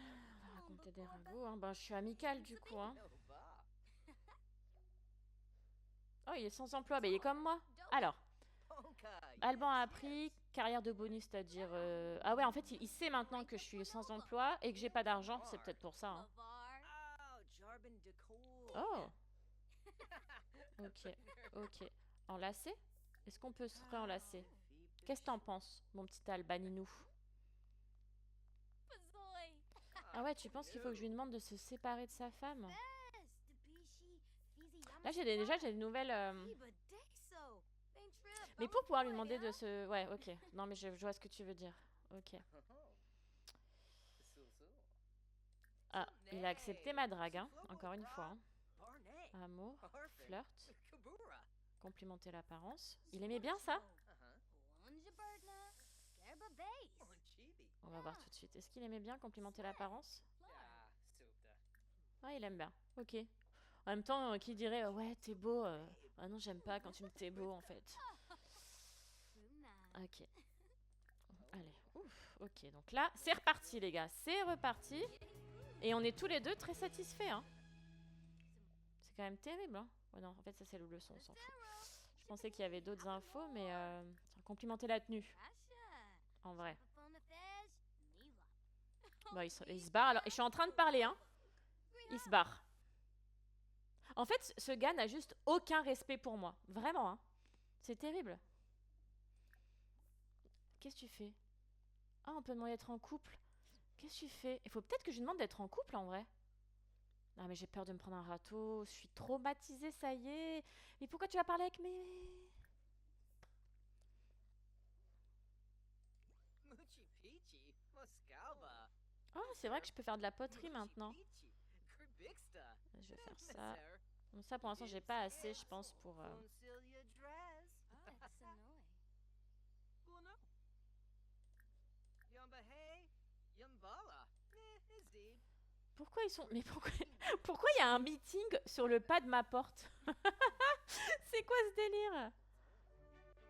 On va raconter des ragots. Hein. Ben, je suis amicale du coup. Hein. Oh, il est sans emploi. Ben, il est comme moi. Alors, Alban a appris carrière de bonus, c'est-à-dire... Ah ouais, en fait, il sait maintenant que je suis sans emploi et que j'ai pas d'argent. C'est peut-être pour ça. Hein. Oh. Ok, ok. Enlacé? Est-ce qu'on peut se réenlacer? Qu'est-ce que t'en penses, mon petit Albaninou? Ah ouais, tu penses qu'il faut que je lui demande de se séparer de sa femme? Là, déjà j'ai des nouvelles... Mais pour pouvoir lui demander de se... Ouais, ok. Non, mais je vois ce que tu veux dire. Ok. Ah, il a accepté ma drague, hein, encore une fois. Hein. Amour, flirt, complimenter l'apparence. Il aimait bien ça? On va voir tout de suite. Est-ce qu'il aimait bien complimenter l'apparence? Ah, il aime bien. Ok. En même temps, qui dirait ouais, t'es beau. Ah non, j'aime pas quand tu me dis t'es beau en fait. Ok. Allez, ouf. Ok, donc là, c'est reparti, les gars. C'est reparti. Et on est tous les deux très satisfaits. Hein. C'est quand même terrible. Hein. Ouais, non, en fait, ça, c'est le leçon, on s'en fout. Je pensais qu'il y avait d'autres infos, mais complimenter la tenue. En vrai. Bon, il se barre. Alors, et je suis en train de parler, hein. Il se barre. En fait, ce gars n'a juste aucun respect pour moi. Vraiment, hein. C'est terrible. Qu'est-ce que tu fais? Ah, on peut demander d'être en couple. Qu'est-ce que tu fais? Il faut peut-être que je lui demande d'être en couple, en vrai. Non, mais j'ai peur de me prendre un râteau. Je suis traumatisée, ça y est. Mais pourquoi tu vas parler avec mes... Oh, c'est vrai que je peux faire de la poterie maintenant. Je vais faire ça. Bon, ça, pour l'instant, j'ai pas assez, je pense, pour... Pourquoi ils sont... Mais pourquoi il y a un meeting sur le pas de ma porte? C'est quoi ce délire?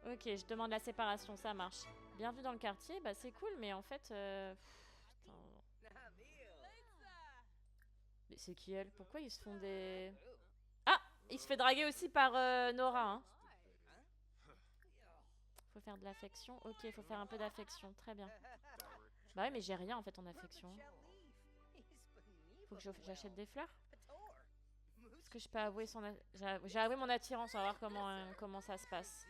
Ok, je demande la séparation, ça marche. Bienvenue dans le quartier, bah c'est cool, mais en fait... Putain. Mais c'est qui elle? Pourquoi ils se font des... Ah! Il se fait draguer aussi par Nora, hein. Faut faire de l'affection. Ok, il faut faire un peu d'affection. Très bien. Bah ouais, mais j'ai rien en fait en affection. Faut que j'achète des fleurs. Est-ce que je peux avouer son... J'ai avoué mon attirance, on va voir comment ça se passe.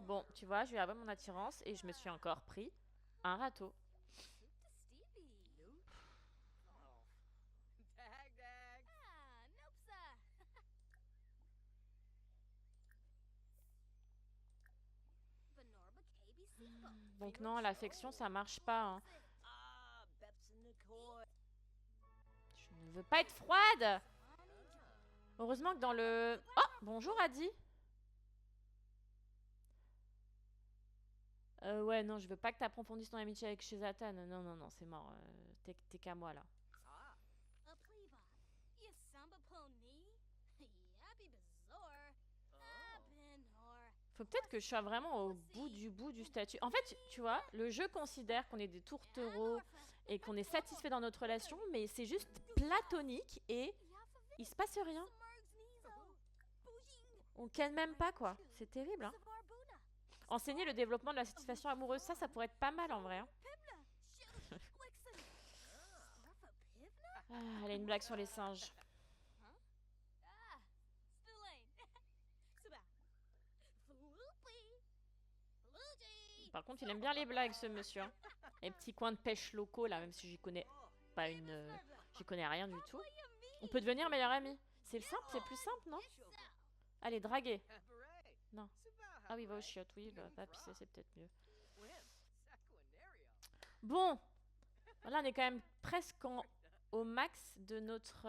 Bon, tu vois, je lui ai avoué mon attirance et je me suis encore pris un râteau. Donc non, l'affection, ça marche pas. Hein. veux pas être froide. Heureusement que dans le... Oh, bonjour Adi. Ouais, non, je veux pas que t'approfondisses ton amitié avec Shizatan. Non, non, non, c'est mort. T'es qu'à moi, là. Faut peut-être que je sois vraiment au bout du statut. En fait, tu vois, le jeu considère qu'on est des tourtereaux et qu'on est satisfait dans notre relation, mais c'est juste platonique et il se passe rien. On ken même pas, quoi. C'est terrible, hein. Enseigner le développement de la satisfaction amoureuse, ça pourrait être pas mal en vrai. Hein. Ah, elle a une blague sur les singes. Par contre, il aime bien les blagues, ce monsieur. Hein. Les petits coins de pêche locaux, là, même si j'y connais pas une... j'y connais rien du tout. On peut devenir meilleur ami. C'est le simple, c'est plus simple, non? Allez, draguer. Non. Ah oui, va au chiottes, oui, bah, va pisser, c'est peut-être mieux. Bon. Là, on est quand même presque au max de notre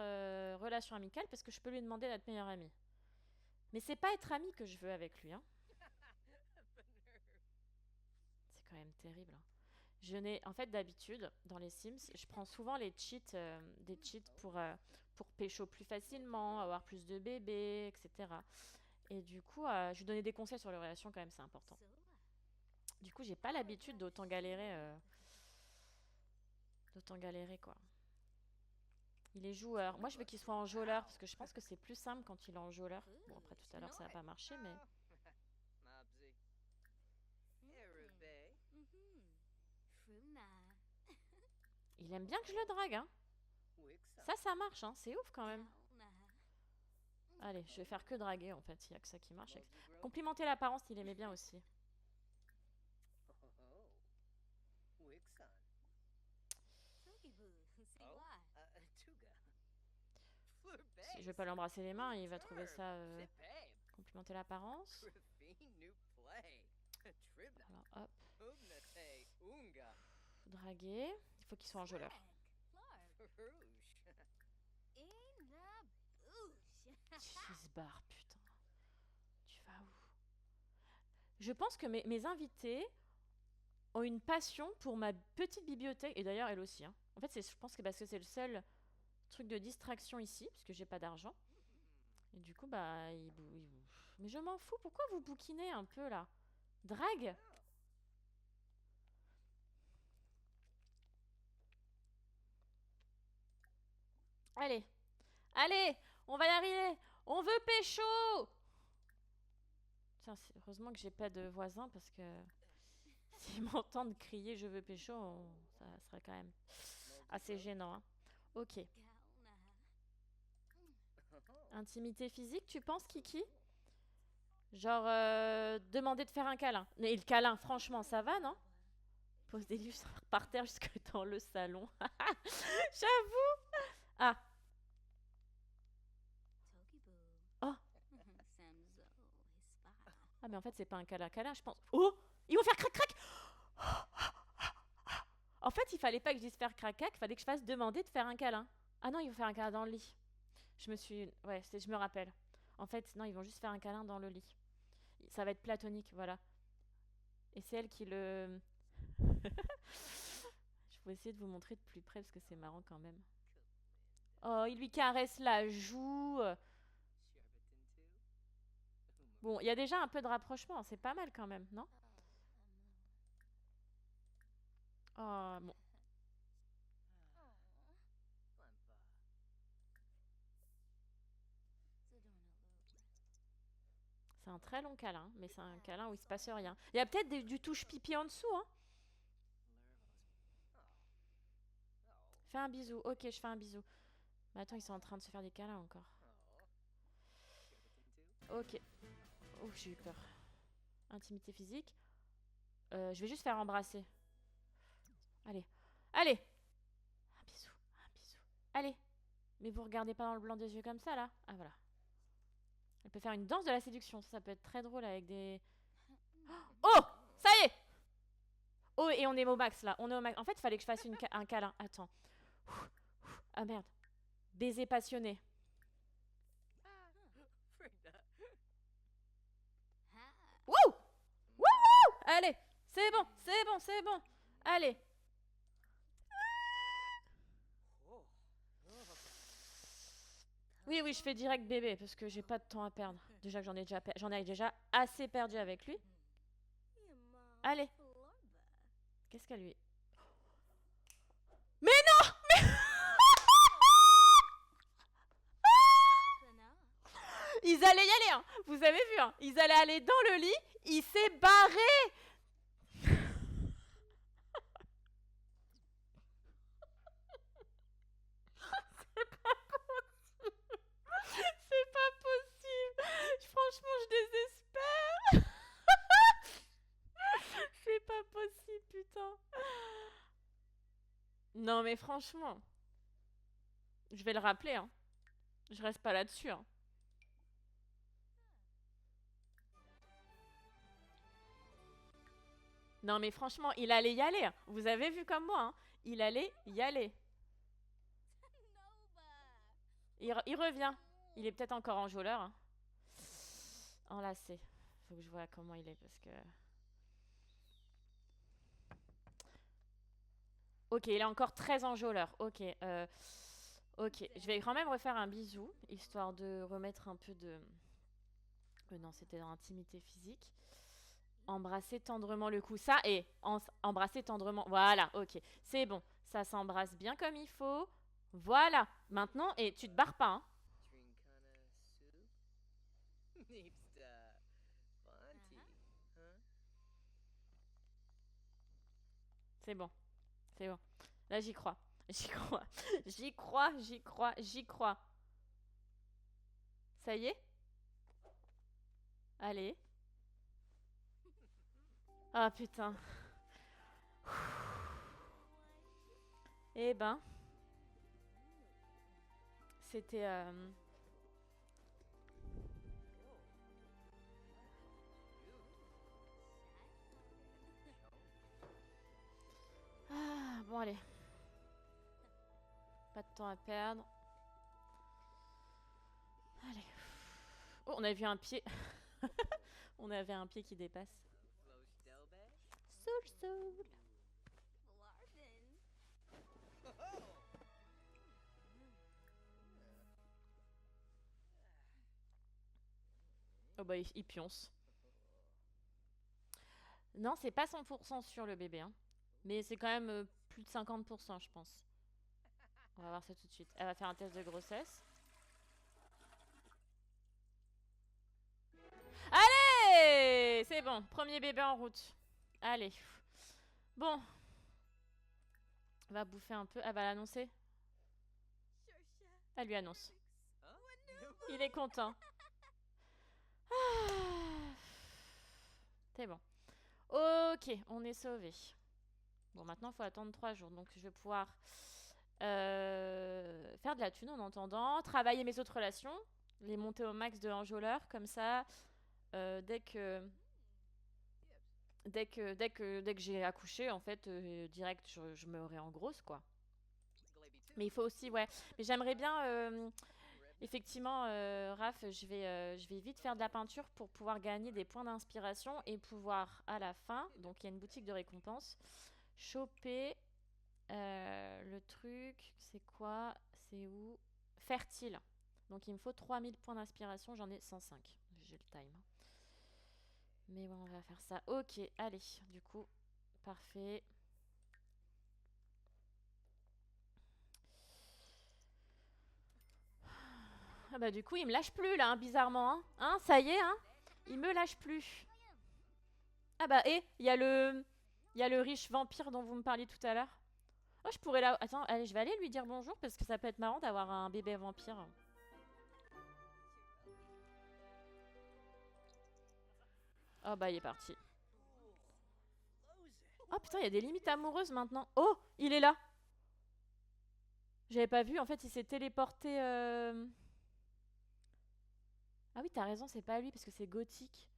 relation amicale, parce que je peux lui demander d'être meilleur ami. Mais c'est pas être ami que je veux avec lui, hein. C'est quand même terrible. Hein. En fait, d'habitude, dans les Sims, je prends souvent les cheats, des cheats pour pécho plus facilement, avoir plus de bébés, etc. Et du coup, je lui donnais des conseils sur les relations, quand même, c'est important. Du coup, j'ai pas l'habitude d'autant galérer. Quoi. Il est joueur. Moi, je veux qu'il soit enjôleur, parce que je pense que c'est plus simple quand il est enjôleur. Bon, après, tout à l'heure, ça n'a pas marché, mais... Il aime bien que je le drague, hein. Ça marche, hein. C'est ouf, quand même. Allez, je vais faire que draguer, en fait. Il n'y a que ça qui marche. Complimenter l'apparence, il aimait bien aussi. Si je vais pas l'embrasser les mains, il va trouver ça... complimenter l'apparence. Alors, hop. Draguer. Il faut qu'il soit enjôleur. Cheesebar, putain. Tu vas où? Je pense que mes invités ont une passion pour ma petite bibliothèque. Et d'ailleurs, elle aussi. Hein. En fait, je pense que parce que c'est le seul truc de distraction ici, puisque j'ai pas d'argent. Et du coup, bah, mais je m'en fous. Pourquoi vous bouquinez un peu, là? Drague? Allez. Allez, on va y arriver. On veut pécho. Tiens, heureusement que j'ai pas de voisins parce que s'ils m'entendent crier je veux pécho, ça serait quand même assez gênant. Hein. Ok. Intimité physique, tu penses, Kiki? Genre, demander de faire un câlin. Mais le câlin, franchement, ça va, non? Pose des livres par terre jusque dans le salon. J'avoue. Ah. Oh. Ah, mais en fait, c'est pas un câlin câlin, je pense. Oh! Ils vont faire crac crac! En fait, il fallait pas que je dise faire crac crac, il fallait que je fasse demander de faire un câlin. Ah non, ils vont faire un câlin dans le lit. Ouais, je me rappelle. En fait, non, ils vont juste faire un câlin dans le lit. Ça va être platonique, voilà. Et c'est elle qui le... Je vais essayer de vous montrer de plus près parce que c'est marrant quand même. Oh, il lui caresse la joue. Bon, il y a déjà un peu de rapprochement, c'est pas mal quand même, non? Oh, bon. C'est un très long câlin, mais c'est un câlin où il se passe rien. Il y a peut-être du touche pipi en dessous, hein? Fais un bisou. Ok, je fais un bisou. Mais attends, ils sont en train de se faire des câlins encore. Ok. Oh, j'ai eu peur. Intimité physique. Je vais juste faire embrasser. Allez. Allez! Un bisou. Un bisou. Allez! Mais vous regardez pas dans le blanc des yeux comme ça, là? Ah, voilà. Elle peut faire une danse de la séduction. Ça peut être très drôle avec des... Oh! Ça y est! Oh, et on est au max, là. On est au max. En fait, il fallait que je fasse un câlin. Attends. Ah, merde. Baiser passionné. Wouh! Wouh! Allez, c'est bon, c'est bon, c'est bon. Allez. Oui, oui, je fais direct bébé parce que j'ai pas de temps à perdre. Déjà que j'en ai déjà assez perdu avec lui. Allez. Qu'est-ce qu'elle lui... Mais non! Ils allaient y aller, hein. Vous avez vu, hein. Ils allaient aller dans le lit. Il s'est barré. C'est pas possible. Franchement, je désespère. C'est pas possible, putain. Non, mais franchement, je vais le rappeler, hein. Je reste pas là-dessus, hein. Non, mais franchement, il allait y aller, hein. Vous avez vu comme moi, hein. Il allait y aller. Il revient. Il est peut-être encore enjôleur, hein. Enlacé. Faut que je vois comment il est parce que... Ok, il est encore très enjôleur. Ok, ok. Je vais quand même refaire un bisou, histoire de remettre un peu de... non, c'était dans l'intimité physique. Embrasser tendrement le cou. Ça, et embrasser tendrement. Voilà, ok. C'est bon. Ça s'embrasse bien comme il faut. Voilà. Maintenant, et tu te barres pas, hein. C'est bon. C'est bon. Là, j'y crois. J'y crois. J'y crois, j'y crois, j'y crois. Ça y est? Allez. Ah, putain. Eh ben. C'était... Ah, bon, allez. Pas de temps à perdre. Allez. Oh, on a vu un pied. On avait un pied qui dépasse. Soul, soul. Oh bah, il pionce. Non, c'est pas 100% sur le bébé, hein. Mais c'est quand même plus de 50%, je pense. On va voir ça tout de suite. Elle va faire un test de grossesse. Allez! C'est bon, premier bébé en route. Allez. Bon. Elle va bouffer un peu. Elle va l'annoncer. Elle lui annonce. Il est content. Ah. C'est bon. Ok, on est sauvé. Bon, maintenant, il faut attendre 3 jours. Donc, je vais pouvoir faire de la thune en entendant. Travailler mes autres relations. Les monter au max de enjôleur. Comme ça, dès que j'ai accouché, en fait, direct, je me aurai en grosse, quoi. Mais il faut aussi, ouais. Mais j'aimerais bien, effectivement, Raph, je vais vite faire de la peinture pour pouvoir gagner des points d'inspiration et pouvoir, à la fin, donc il y a une boutique de récompense, choper le truc, c'est quoi? C'est où? Fertile. Donc il me faut 3000 points d'inspiration, j'en ai 105. J'ai le time. Mais ouais, on va faire ça. Ok, allez, du coup, parfait. Ah bah du coup, il me lâche plus là, hein, bizarrement. Hein, ça y est, hein. Il me lâche plus. Ah bah, et il y a le riche vampire dont vous me parliez tout à l'heure. Oh, je pourrais là. Attends, allez, je vais aller lui dire bonjour parce que ça peut être marrant d'avoir un bébé vampire. Oh bah, il est parti. Oh putain, il y a des limites amoureuses maintenant. Oh, il est là. J'avais pas vu, en fait, il s'est téléporté. Ah oui, t'as raison, c'est pas lui parce que c'est gothique.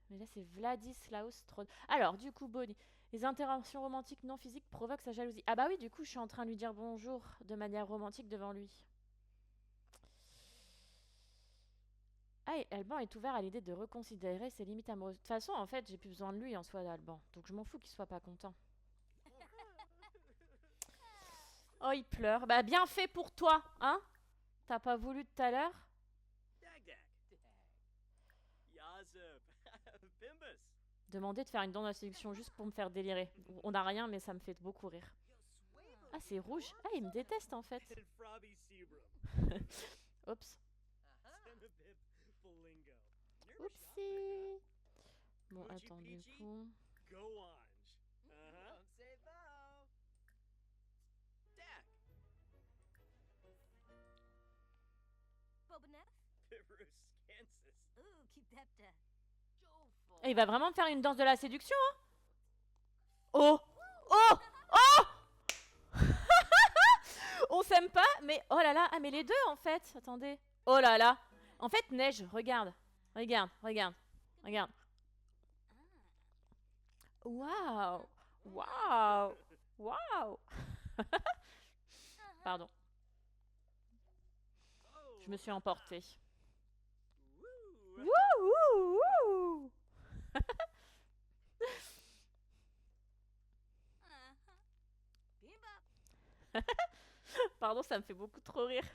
Mais là, c'est Vladislaus Strode. Alors, du coup, Bonnie. Les interactions romantiques non physiques provoquent sa jalousie. Ah bah oui, du coup, je suis en train de lui dire bonjour de manière romantique devant lui. Ah, et Alban est ouvert à l'idée de reconsidérer ses limites amoureuses. De toute façon, en fait, j'ai plus besoin de lui en soi d'Alban. Donc je m'en fous qu'il soit pas content. Oh, il pleure. Bah bien fait pour toi, hein? T'as pas voulu tout à l'heure? Demander de faire une danse de la séduction juste pour me faire délirer. On n'a rien, mais ça me fait beaucoup rire. Ah, c'est rouge. Ah, il me déteste en fait. Oups. Oupsie. Bon, attends, du coup... Et il va vraiment me faire une danse de la séduction, hein? Oh! Oh! Oh! On s'aime pas, mais... Oh là là, ah mais les deux en fait, attendez. Oh là là. En fait, neige, regarde. Regarde, regarde, regarde. Waouh! Waouh! Waouh! Pardon. Je me suis emportée. Wouh! Wouh! Wouh! Pardon, ça me fait beaucoup trop rire.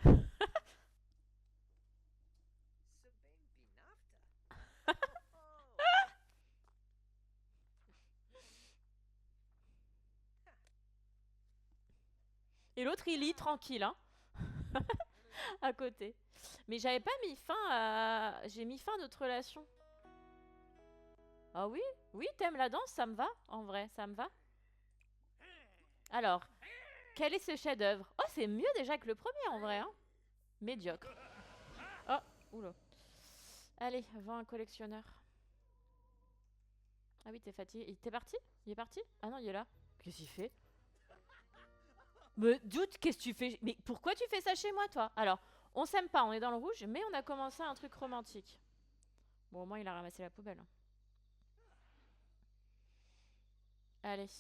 Et l'autre, il lit tranquille, hein, à côté. Mais j'avais pas mis fin à... J'ai mis fin à notre relation. Ah oui? Oui, t'aimes la danse, ça me va, en vrai, ça me va. Alors, quel est ce chef-d'œuvre? Oh, c'est mieux déjà que le premier, en vrai, hein. Médiocre. Oh, oula. Allez, vends un collectionneur. Ah oui, t'es fatigué. T'es parti? Il est parti? Ah non, il est là. Qu'est-ce qu'il fait? Me doute, qu'est-ce que tu fais? Mais pourquoi tu fais ça chez moi, toi? Alors, on s'aime pas, on est dans le rouge, mais on a commencé un truc romantique. Bon, au moins, il a ramassé la poubelle. Allez.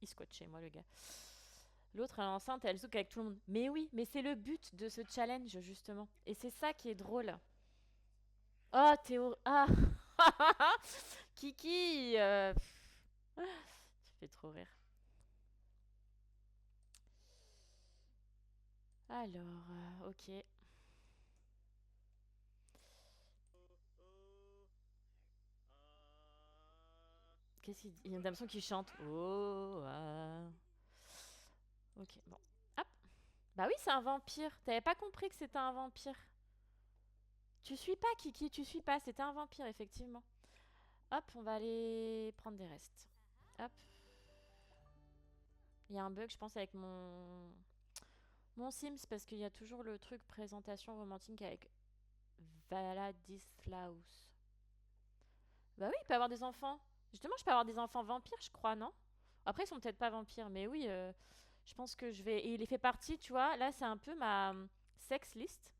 Il squatte chez moi, le gars. L'autre, elle est enceinte et elle zouk avec tout le monde. Mais oui, mais c'est le but de ce challenge, justement. Et c'est ça qui est drôle. Oh, Théo... Ah. Kiki Tu fais trop rire. Alors, ok. Qu'est-ce qu'il dit? Il y a une dame qui chante. Oh, ah. Ok, bon. Hop. Bah oui, c'est un vampire. T'avais pas compris que c'était un vampire. Tu suis pas, Kiki, tu suis pas. C'était un vampire, effectivement. Hop, on va aller prendre des restes. Hop. Il y a un bug, je pense, avec mon Sims, parce qu'il y a toujours le truc présentation romantique avec Vladislaus. Bah oui, il peut avoir des enfants. Justement, je peux avoir des enfants vampires, je crois, non? Après, ils sont peut-être pas vampires, mais oui, je pense que je vais... Et il les fait partie, tu vois. Là, c'est un peu ma sex list.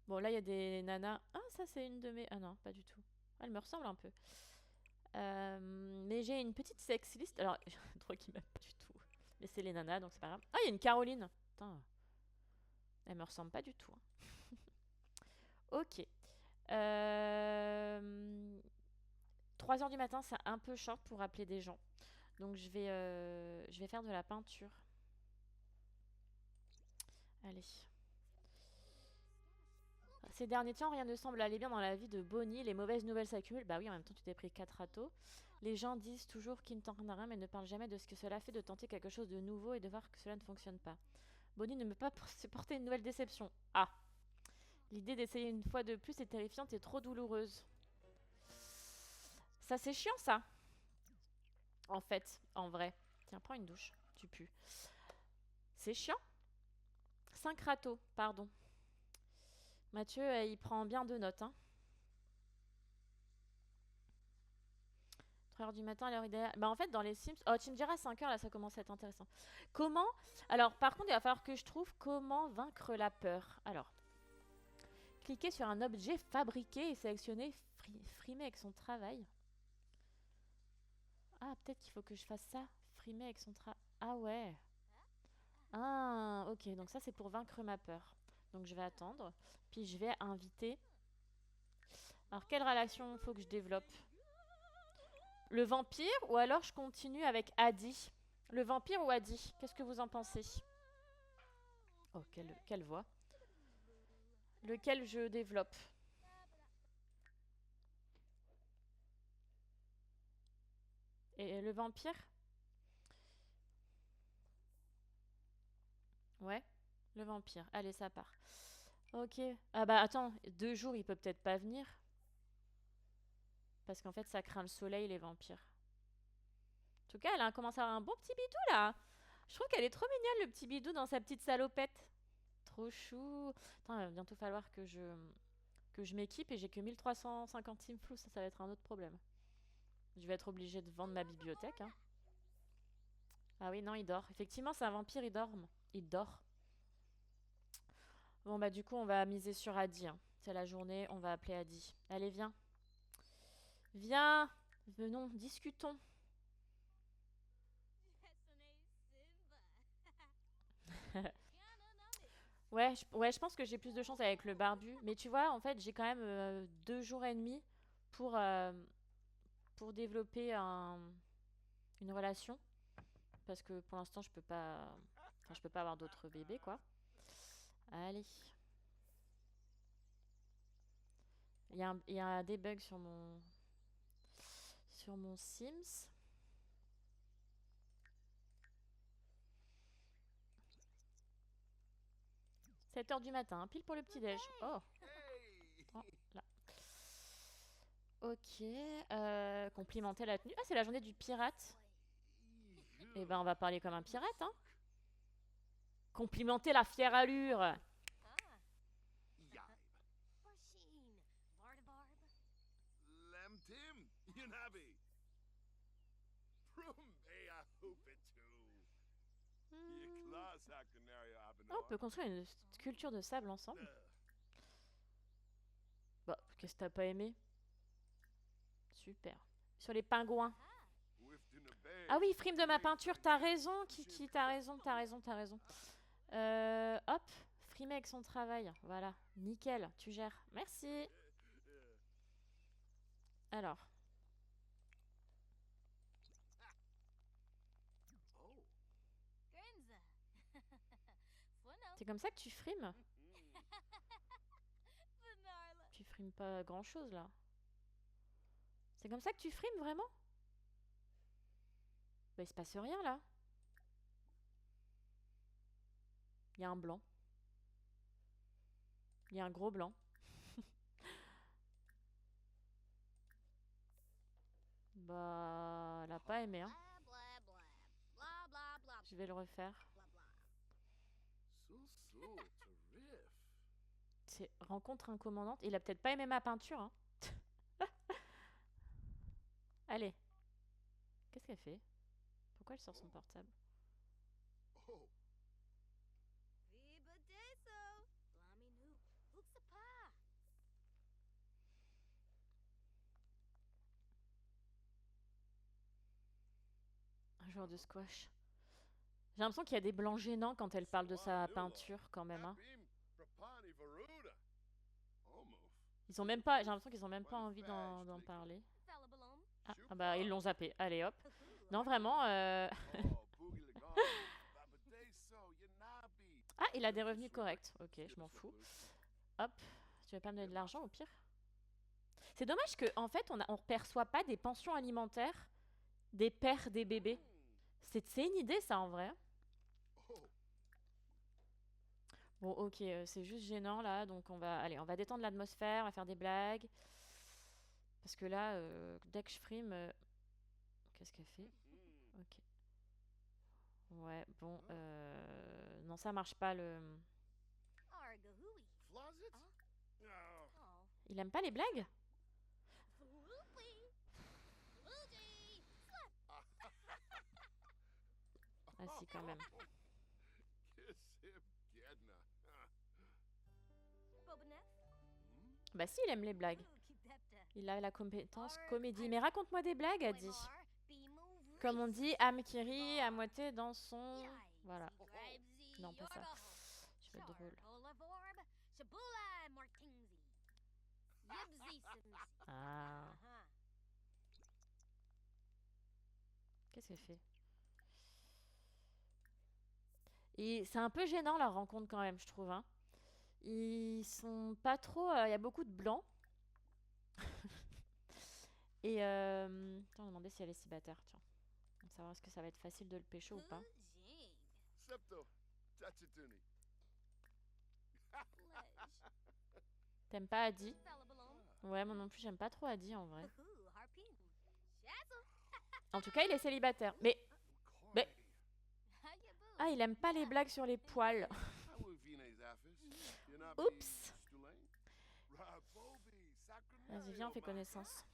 Bon, là, il y a des nanas. Ah, ça, c'est une de mes... Ah non, pas du tout. Elle me ressemble un peu. Mais j'ai une petite sex list. Alors, j'ai un truc qui m'aime pas du tout. Mais c'est les nanas, donc c'est pas grave. Ah, il y a une Caroline. Putain. Elle me ressemble pas du tout, hein. Ok. 3 h du matin, c'est un peu short pour appeler des gens. Donc je vais faire de la peinture. Allez. Ces derniers temps, rien ne semble aller bien dans la vie de Bonnie. Les mauvaises nouvelles s'accumulent. Bah oui, en même temps, tu t'es pris 4 râteaux. Les gens disent toujours qu'ils ne tentent rien, mais ne parlent jamais de ce que cela fait de tenter quelque chose de nouveau et de voir que cela ne fonctionne pas. Bonnie ne peut pas supporter une nouvelle déception. Ah. L'idée d'essayer une fois de plus est terrifiante et trop douloureuse. Ça, c'est chiant, ça. En fait, en vrai. Tiens, prends une douche. Tu pues. C'est chiant. 5 râteaux, pardon. Mathieu, il prend bien 2 notes, hein. 3 h du matin à l'heure idéale. Bah en fait, dans les Sims... Oh, tu me diras 5 h, là, ça commence à être intéressant. Comment... Alors, par contre, il va falloir que je trouve comment vaincre la peur. Alors, Cliquez sur un objet fabriqué et sélectionnez frimer avec son travail. Ah, peut-être qu'il faut que je fasse ça. Frimer avec son travail. Ah ouais. Ah, ok. Donc ça, c'est pour vaincre ma peur. Donc je vais attendre. Puis je vais inviter. Alors, quelle relation faut que je développe? Le vampire ou alors je continue avec Adi? Le vampire ou Adi? Qu'est-ce que vous en pensez? Oh, quelle voix. Lequel je développe? Et le vampire? Ouais, le vampire. Allez, ça part. Ok. Ah bah attends, 2 jours, il peut peut-être pas venir. Parce qu'en fait, ça craint le soleil, les vampires. En tout cas, elle a commencé à avoir un bon petit bidou, là. Je trouve qu'elle est trop mignonne, le petit bidou, dans sa petite salopette. Trop chou. Attends, il va bientôt falloir que je m'équipe et j'ai que 1350 simflous. Ça va être un autre problème. Je vais être obligée de vendre ma bibliothèque. Hein. Ah oui, non, il dort. Effectivement, c'est un vampire, il dort. Il dort. Bon, bah du coup, on va miser sur Adi. Hein. C'est la journée, on va appeler Adi. Allez, viens. Viens. Venons, discutons. Ouais, je pense que j'ai plus de chance avec le barbu. Mais tu vois, en fait, j'ai quand même 2 jours et demi pour, euh, pour développer une relation. Parce que pour l'instant, je peux pas. Enfin, je peux pas avoir d'autres bébés, quoi. Allez. Il y a des bugs sur mon Sims. 7 h du matin, hein, pile pour le petit-déj. Oh. Oh, là. Ok. Complimenter la tenue. Ah, c'est la journée du pirate. Eh ben, on va parler comme un pirate, hein. Complimenter la fière allure. Oh, on peut construire une sculpture de sable ensemble. Bah, qu'est-ce que t'as pas aimé? Super. Sur les pingouins. Ah oui, frime de ma peinture, t'as raison, Kiki, t'as raison, t'as raison, t'as raison. Hop, frimer avec son travail. Voilà, nickel, tu gères. Merci. Alors, c'est comme ça que tu frimes? Tu frimes pas grand-chose, là. C'est comme ça que tu frimes, vraiment? Bah, il se passe rien, là. Il y a un blanc. Il y a un gros blanc. Bah, elle a pas aimé, hein. Je vais le refaire. C'est rencontre un commandant. Il a peut-être pas aimé ma peinture, hein. Allez. Qu'est-ce qu'elle fait? Pourquoi elle sort son portable? Un joueur de squash. J'ai l'impression qu'il y a des blancs gênants quand elle parle de sa peinture, quand même. Hein. Ils ont même pas. J'ai l'impression qu'ils ont même pas envie d'en parler. Ah bah ils l'ont zappé. Allez hop. Non vraiment. Ah il a des revenus corrects. Ok, je m'en fous. Hop. Tu vas pas me donner de l'argent au pire? C'est dommage que en fait on perçoit pas des pensions alimentaires des pères des bébés. C'est une idée ça en vrai. Bon ok, c'est juste gênant là, donc on va détendre l'atmosphère, on va faire des blagues. Parce que là, dès que je frime, qu'est-ce qu'elle fait? Ok. Ouais, bon, non ça marche pas le. Il aime pas les blagues? Ah si quand même. Bah si, il aime les blagues. Il a la compétence comédie. Mais raconte-moi des blagues, a dit. Comme on dit, âme qui rit à moitié dans son... Voilà. Non, pas ça. Je vais être drôle. Ah. Qu'est-ce qu'elle fait? Et c'est un peu gênant leur rencontre quand même, je trouve. Hein. Ils sont pas trop... Il y a beaucoup de blancs. Et... Attends, on va demander si elle est célibataire, tiens. On va savoir est-ce que ça va être facile de le pécho ou pas. T'aimes pas Adi? Ouais, moi non plus, j'aime pas trop Adi en vrai. En tout cas, il est célibataire. Mais... Ah, il aime pas les blagues sur les poils. Oups. Vas-y, viens, on fait connaissance.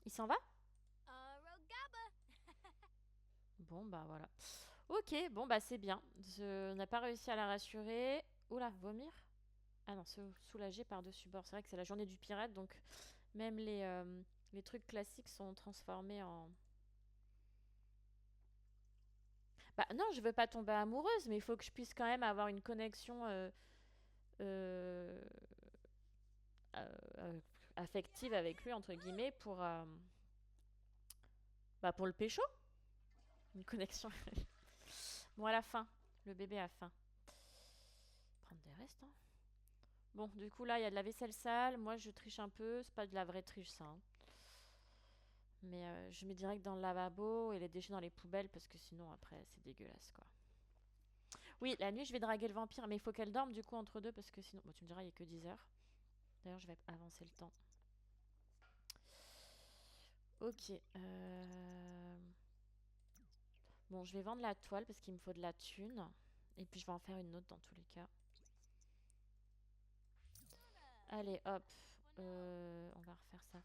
Il s'en va? Bon, bah voilà. Ok, bon, bah c'est bien. On n'a pas réussi à la rassurer. Oula, vomir? Ah non, se soulager par-dessus bord. C'est vrai que c'est la journée du pirate, donc même les trucs classiques sont transformés en... Bah non, je veux pas tomber amoureuse, mais il faut que je puisse quand même avoir une connexion euh, euh, affective avec lui, entre guillemets, pour le pécho. Une connexion. Bon, à la fin. Le bébé a faim. Prendre des restes, hein. Bon, du coup, là, il y a de la vaisselle sale. Moi, je triche un peu. C'est pas de la vraie triche, ça. Hein. Mais je mets direct dans le lavabo et les déchets dans les poubelles parce que sinon, après, c'est dégueulasse, quoi. Oui, la nuit, je vais draguer le vampire. Mais il faut qu'elle dorme, du coup, entre deux parce que sinon... Bon, tu me diras, il n'y a que 10 heures. D'ailleurs, je vais avancer le temps. Ok. Bon, je vais vendre la toile parce qu'il me faut de la thune. Et puis, je vais en faire une autre dans tous les cas. Allez, hop. On va refaire ça.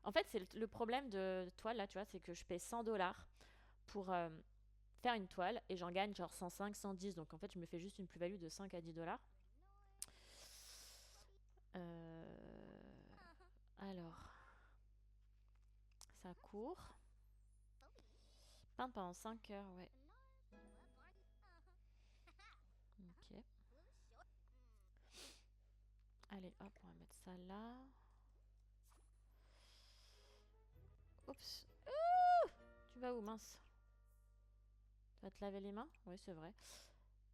En fait, c'est le problème de toile, là, tu vois, c'est que je paie 100 $ pour faire une toile et j'en gagne genre 105, 110. Donc, en fait, je me fais juste une plus-value de 5 à 10 $. Alors, ça court. Peindre pendant 5 heures, ouais. Ok. Allez, hop, on va mettre ça là. Oups. Tu vas où, mince? Tu vas te laver les mains? Oui, c'est vrai.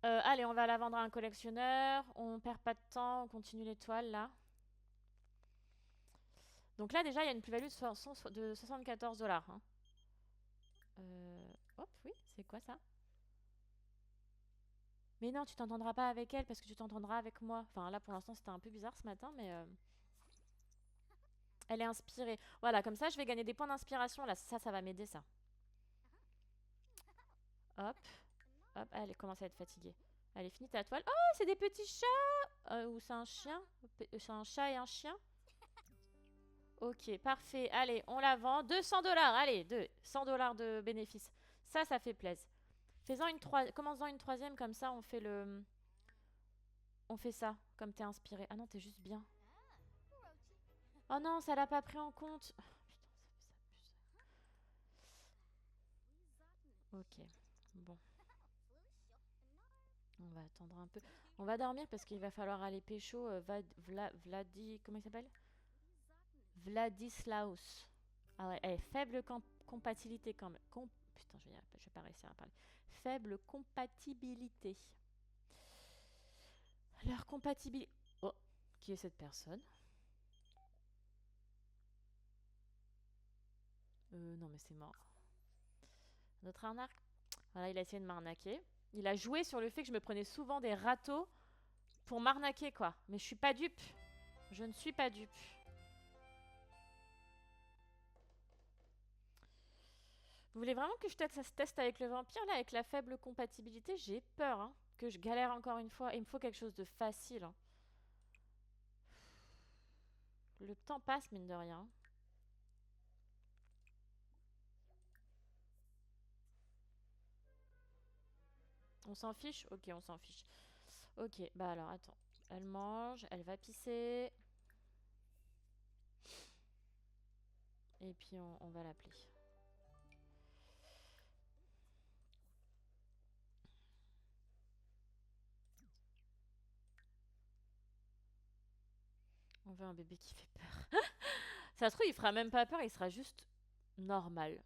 Allez, on va la vendre à un collectionneur. On perd pas de temps, on continue l'étoile là. Donc là, déjà, il y a une plus-value de 74 $. Hein. Hop, oui, c'est quoi ça? Mais non, tu t'entendras pas avec elle parce que tu t'entendras avec moi. Enfin, là, pour l'instant, c'était un peu bizarre ce matin, mais... Elle est inspirée. Voilà, comme ça, je vais gagner des points d'inspiration. Là, ça va m'aider, ça. Hop. Hop, elle commence à être fatiguée. Allez, finis ta toile. Oh, c'est des petits chats. Ou c'est un chien. C'est un chat et un chien. Ok, parfait. Allez, on la vend. 200 $. Allez, 100 $ de bénéfice. Ça fait plaisir. Commence-en une troisième, comme ça, on fait le... On fait ça, comme t'es inspiré. Ah non, t'es juste bien. Oh non, ça l'a pas pris en compte. Oh, putain, ça abuse. Ok, bon. On va attendre un peu. On va dormir parce qu'il va falloir aller pécho comment il s'appelle? Vladislaus. Ah ouais, faible compatibilité quand même. Putain, je vais pas réussir à parler. Faible compatibilité. Leur compatibilité... Oh, qui est cette personne? Non mais c'est mort. Notre arnaque. Voilà, il a essayé de m'arnaquer. Il a joué sur le fait que je me prenais souvent des râteaux pour m'arnaquer, quoi. Mais je suis pas dupe. Je ne suis pas dupe. Vous voulez vraiment que je teste avec le vampire, là, avec la faible compatibilité? J'ai peur, hein, que je galère encore une fois. Il me faut quelque chose de facile. Hein. Le temps passe, mine de rien. On s'en fiche? Ok, on s'en fiche. Ok, bah alors attends. Elle mange, elle va pisser. Et puis on va l'appeler. On veut un bébé qui fait peur. Ça se trouve, il fera même pas peur, il sera juste normal.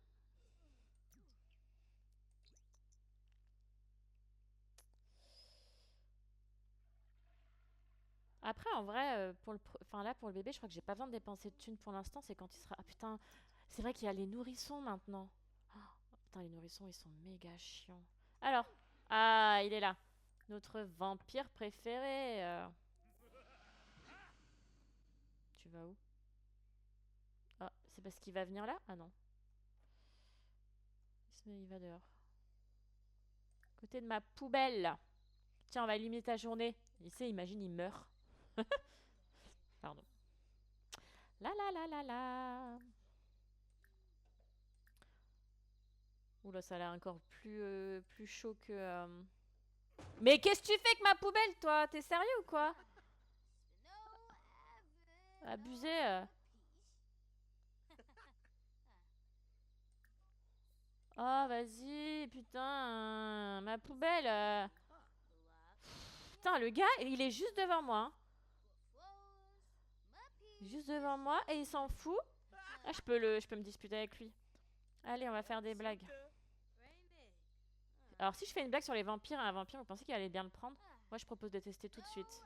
Après, en vrai, enfin, là, pour le bébé, je crois que j'ai pas besoin de dépenser de thunes pour l'instant. C'est quand il sera. Ah putain, c'est vrai qu'il y a les nourrissons maintenant. Oh, putain, les nourrissons, ils sont méga chiants. Alors, ah, il est là. Notre vampire préféré. Tu vas où? Ah, c'est parce qu'il va venir là? Ah non. Il va dehors. Côté de ma poubelle. Tiens, on va éliminer ta journée. Il sait, imagine, il meurt. Pardon. La la la la la. Oula, ça a l'air encore plus chaud que... Mais qu'est-ce que tu fais avec ma poubelle, toi? T'es sérieux ou quoi? Abusé. Oh, vas-y, putain. Ma poubelle. Putain, le gars, il est juste devant moi. Hein. Juste devant moi et il s'en fout. Ah, je peux me disputer avec lui. Allez, on va faire des blagues. Alors, si je fais une blague sur les vampires, un vampire, vous pensez qu'il allait bien le prendre? Moi, je propose de tester tout de suite.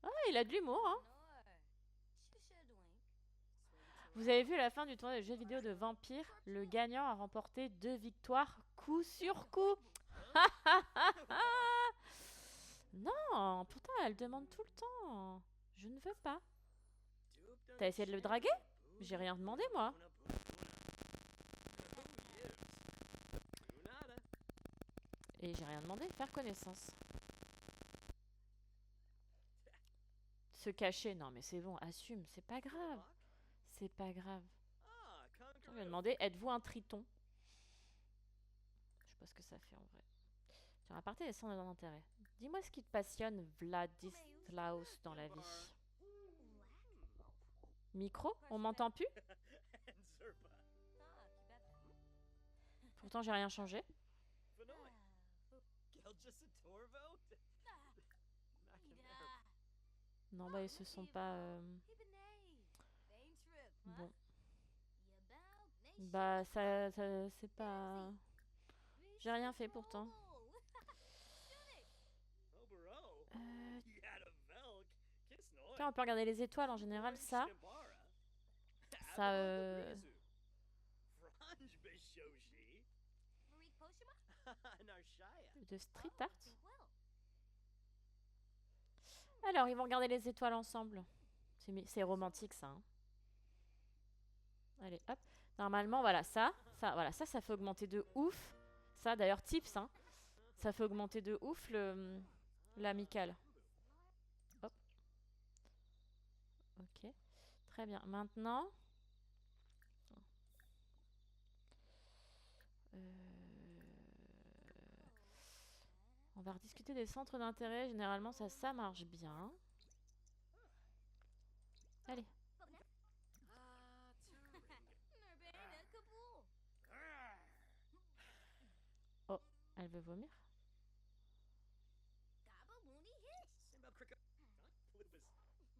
Ah, il a de l'humour, hein. Vous avez vu à la fin du tournoi de jeux vidéo de vampires, le gagnant a remporté 2 victoires coup sur coup. Non, pourtant elle demande tout le temps. Je ne veux pas. T'as essayé de le draguer? J'ai rien demandé moi. Et j'ai rien demandé, faire connaissance. Se cacher, non mais c'est bon, assume, c'est pas grave. C'est pas grave. Je lui ai demandé, êtes-vous un triton? Je sais pas ce que ça fait en vrai. Tiens, à partir des centres d'intérêt. Dis-moi ce qui te passionne, Vladislaus, dans la vie. Micro? On m'entend plus? Pourtant, j'ai rien changé. Non, bah, ils se sont pas... Bon. Bah, ça c'est pas... J'ai rien fait pourtant. Tiens, on peut regarder les étoiles en général, ça... Ça, de street art. Alors, ils vont regarder les étoiles ensemble. C'est romantique, ça. Hein. Allez, hop. Normalement, voilà, ça fait augmenter de ouf. Ça, d'ailleurs, tips, hein. Ça fait augmenter de ouf l'amical. Hop. Ok. Très bien. Maintenant... On va rediscuter des centres d'intérêt. Généralement, ça marche bien. Allez. Oh, elle veut vomir.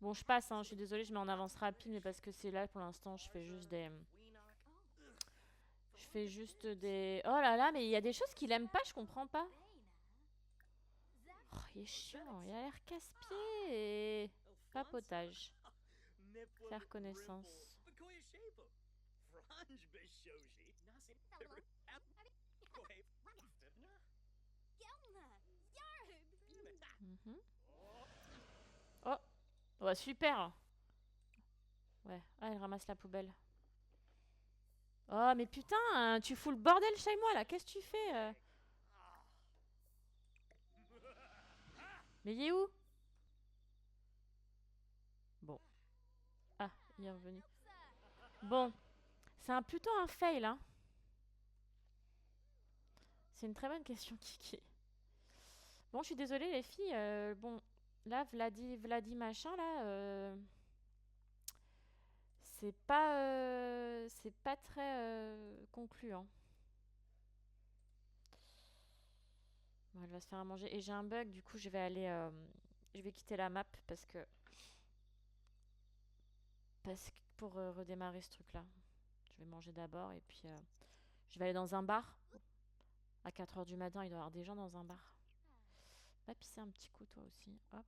Bon, je passe, hein. Je suis désolée, je mets en avance rapide, mais parce que c'est là, pour l'instant, je fais juste des... Je fais juste des... Oh là là, mais il y a des choses qu'il aime pas, je comprends pas. Oh, il est chiant, il a l'air casse-pied. Papotage. Faire connaissance. Mhm. Oh, oh, super. Ouais, ah, elle ramasse la poubelle. Oh, mais putain, tu fous le bordel chez moi, là. Qu'est-ce que tu fais Mais il est où? Bon. Ah, il est revenu. Bon, c'est plutôt un fail, hein. C'est une très bonne question, Kiki. Bon, je suis désolée, les filles. Bon, là, Vladi machin, là, c'est pas très concluant. Bon, elle va se faire à manger. Et j'ai un bug, du coup, je vais quitter la map pour redémarrer ce truc-là. Je vais manger d'abord et puis je vais aller dans un bar. À 4 heures du matin, il doit y avoir des gens dans un bar. Va pisser un petit coup, toi aussi. Hop.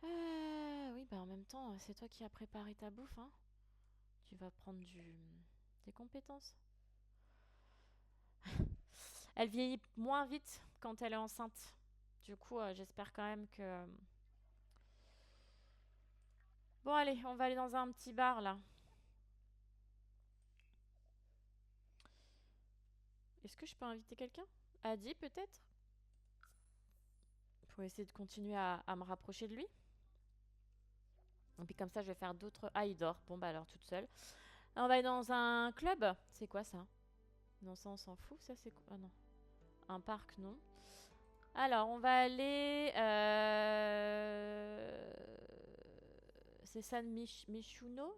Oui, bah en même temps, c'est toi qui as préparé ta bouffe, hein. Tu vas prendre des compétences. Elle vieillit moins vite quand elle est enceinte. Du coup, j'espère quand même que... Bon, allez, on va aller dans un petit bar, là. Est-ce que je peux inviter quelqu'un? Adi, peut-être? Pour essayer de continuer à me rapprocher de lui. Et puis comme ça, je vais faire d'autres... Ah, il dort. Bon, bah alors, toute seule. On va aller dans un club. C'est quoi, ça? Non, ça, on s'en fout. Ça, c'est quoi? Ah non. Un parc, non. Alors, on va aller... C'est ça, Michuno?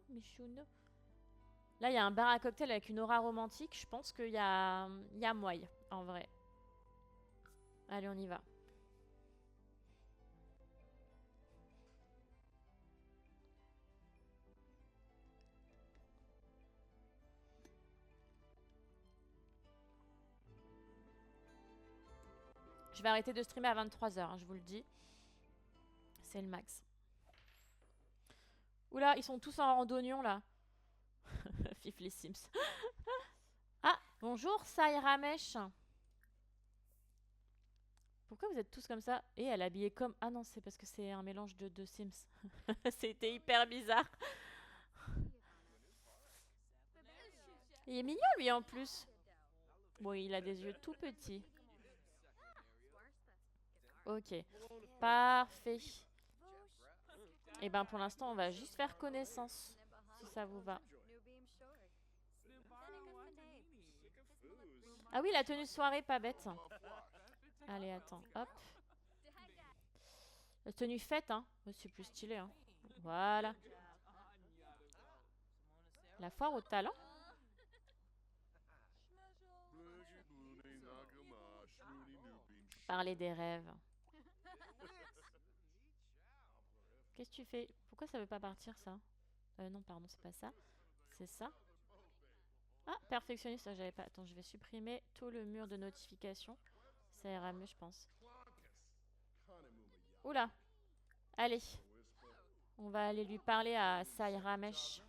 Là, il y a un bar à cocktail avec une aura romantique. Je pense qu'il y a moyen, en vrai. Allez, on y va. Je vais arrêter de streamer à 23h, hein, je vous le dis. C'est le max. Oula, ils sont tous en randonnion, là. Fif les Sims. Ah, bonjour, Sai Ramesh. Pourquoi vous êtes tous comme ça? Et elle est habillée comme... Ah non, c'est parce que c'est un mélange de deux Sims. C'était hyper bizarre. Il est mignon, lui, en plus. Bon, il a des yeux tout petits. Ok, parfait. Et ben pour l'instant, on va juste faire connaissance, si ça vous va. Ah oui, la tenue de soirée, pas bête. Allez, attends, hop. La tenue fête, hein. C'est plus stylé, hein. Voilà. La foire au talent. Parler des rêves. Qu'est-ce que tu fais? Pourquoi ça veut pas partir, ça? Non, pardon, c'est pas ça. C'est ça. Ah, perfectionniste, ça j'avais pas. Attends, je vais supprimer tout le mur de notification. Ça ira mieux, je pense. Oula. Allez. On va aller lui parler à Sai Ramesh.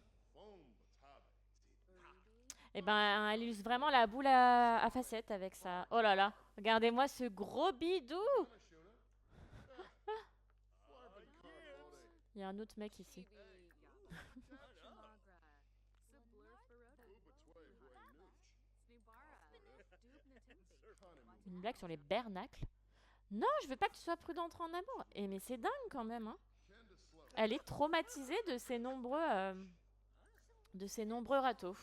Eh ben, elle use vraiment la boule à facettes avec ça. Oh là là. Regardez-moi ce gros bidou. Il y a un autre mec ici. Une blague sur les bernacles. Non, je veux pas que tu sois prudente en amour. Eh mais c'est dingue quand même, hein. Elle est traumatisée de ses nombreux râteaux.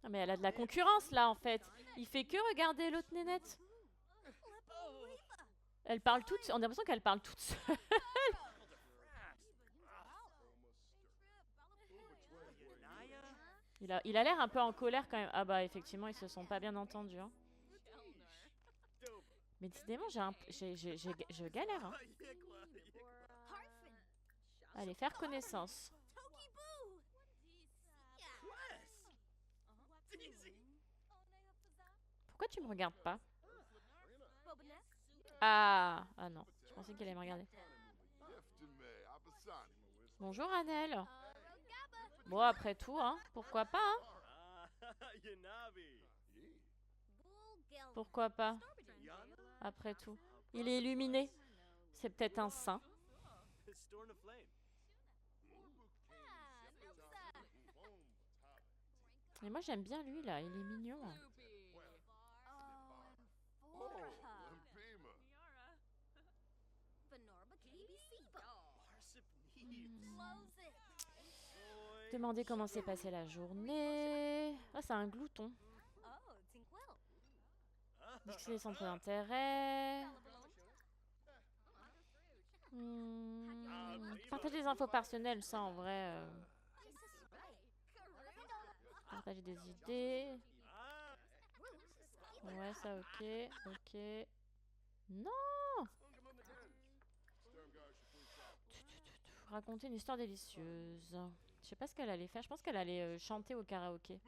Ah, mais elle a de la concurrence là en fait. Il fait que regarder l'autre nénette. Elle parle toute. On a l'impression qu'elle parle toute seule. Il a l'air un peu en colère quand même. Ah bah effectivement, ils se sont pas bien entendus. Hein. Mais décidément, je galère. Hein. Allez, faire connaissance. Pourquoi tu me regardes pas? Ah non, je pensais qu'elle allait me regarder. Bonjour Annelle. Bon, après tout, hein, pourquoi pas, hein? Pourquoi pas? Après tout. Il est illuminé. C'est peut-être un saint. Et moi j'aime bien lui là, il est mignon. Demander comment s'est passée la journée. Ah, c'est un glouton. Discuter des centres d'intérêt. Partager des infos personnelles, ça en vrai. Partager des idées. Ouais, ça ok. Ok. Non! Raconter une histoire délicieuse. Je sais pas ce qu'elle allait faire. Je pense qu'elle allait chanter au karaoké.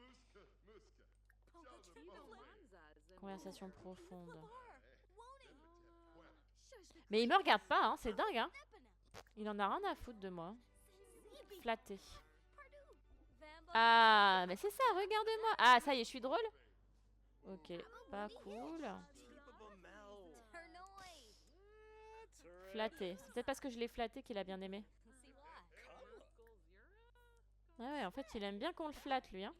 Conversation profonde. Mais il me regarde pas, hein. C'est dingue, hein. Il en a rien à foutre de moi. Flatté. Ah, mais c'est ça, regardez-moi. Ah, ça y est, je suis drôle. Ok, pas cool. Flatté. C'est peut-être parce que je l'ai flatté qu'il a bien aimé. Ah ouais, en fait, il aime bien qu'on le flatte, lui. Hein.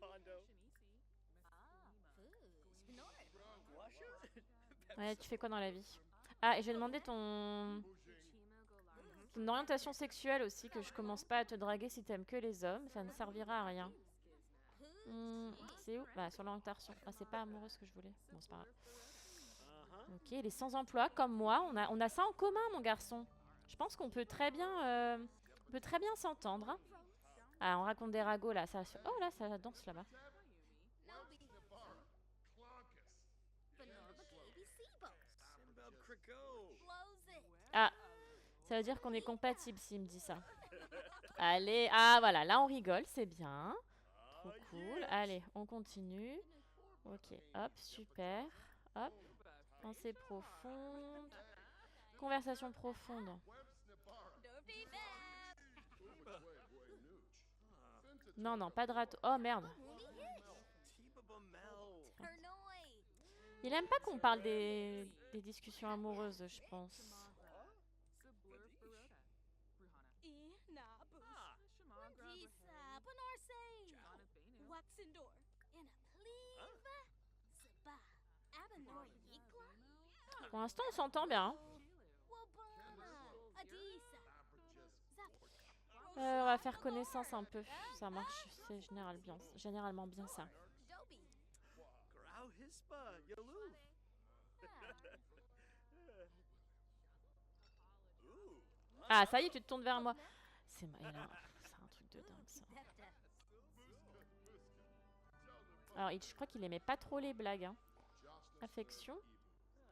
Ouais, tu fais quoi dans la vie? Ah, et je vais demander ton orientation sexuelle aussi, que je commence pas à te draguer si t'aimes que les hommes. Ça ne servira à rien. C'est où? Bah, sur l'orientation. Ah, c'est pas amoureux ce que je voulais. Bon, c'est pas grave. Ok, il est sans emploi, comme moi. On a ça en commun, mon garçon. Je pense qu'on peut très bien, s'entendre. Hein. Ah, on raconte des ragots, là. Ça... Oh, là, ça danse, là-bas. Ah, ça veut dire qu'on est compatible s'il me dit ça. Allez, ah, voilà. Là, on rigole, c'est bien. Trop cool. Allez, on continue. Ok, hop, super. Hop, pensée profonde. Conversation profonde. Non, non, pas de râteau. Oh, merde. Il aime pas qu'on parle des discussions amoureuses, je pense. Pour l'instant, on s'entend bien. Hein. On va faire connaissance un peu. Ça marche, c'est généralement bien ça. Ah, ça y est, tu te tournes vers moi. C'est un truc de dingue, ça. Alors, je crois qu'il aimait pas trop les blagues. Hein. Affection.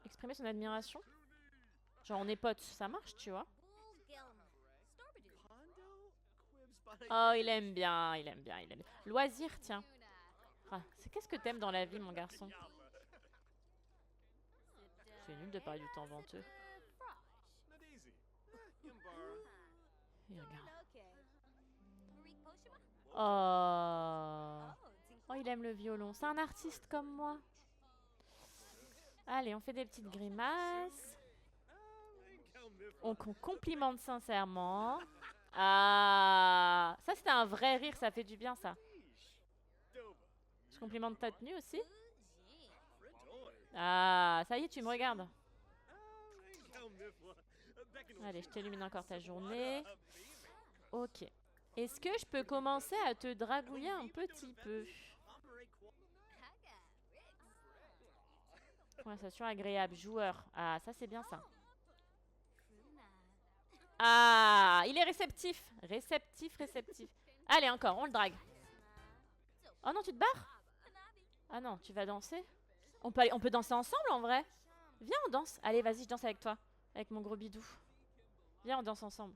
Exprimer son admiration. Genre, on est potes, ça marche, tu vois. Oh, il aime bien, il aime bien, il aime bien. Loisir, tiens. Ah, qu'est-ce que t'aimes dans la vie, mon garçon? C'est nul de parler du temps venteux. Il regarde. Oh. Oh, il aime le violon. C'est un artiste comme moi. Allez, on fait des petites grimaces. On complimente sincèrement. Ah, ça c'était un vrai rire, ça fait du bien ça. Je complimente ta tenue aussi. Ah, ça y est, tu me regardes. Allez, je t'illumine encore ta journée. Ok. Est-ce que je peux commencer à te dragouiller un petit peu? Conversation agréable, joueur. Ah, ça c'est bien ça. Ah, il est réceptif. Réceptif. Allez, encore, on le drague. Oh non, tu te barres? Ah non, tu vas danser? On peut danser ensemble en vrai? Viens, on danse. Allez, vas-y, je danse avec toi. Avec mon gros bidou. Viens, on danse ensemble.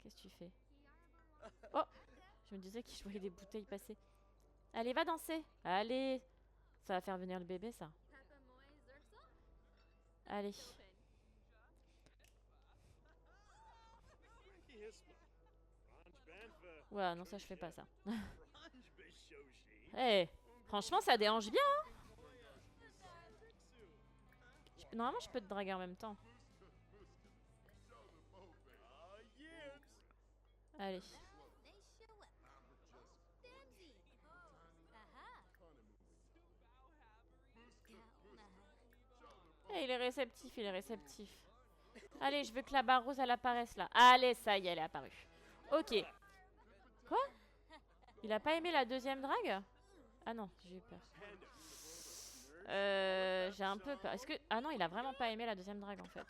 Qu'est-ce que tu fais? Oh, je me disais que je voyais des bouteilles passer. Allez, va danser. Allez. Ça va faire venir le bébé, ça. Allez. Ouais, non, ça, je fais pas ça. Hey, franchement, ça dérange bien. Hein. Normalement, je peux te draguer en même temps. Allez. Hey, il est réceptif. Allez, je veux que la barre rose, elle apparaisse là. Allez, ça y est, elle est apparue. Ok. Quoi? Il a pas aimé la deuxième drague? Ah non, j'ai eu peur. J'ai un peu peur. Est-ce que... Ah non, il a vraiment pas aimé la deuxième drague, en fait.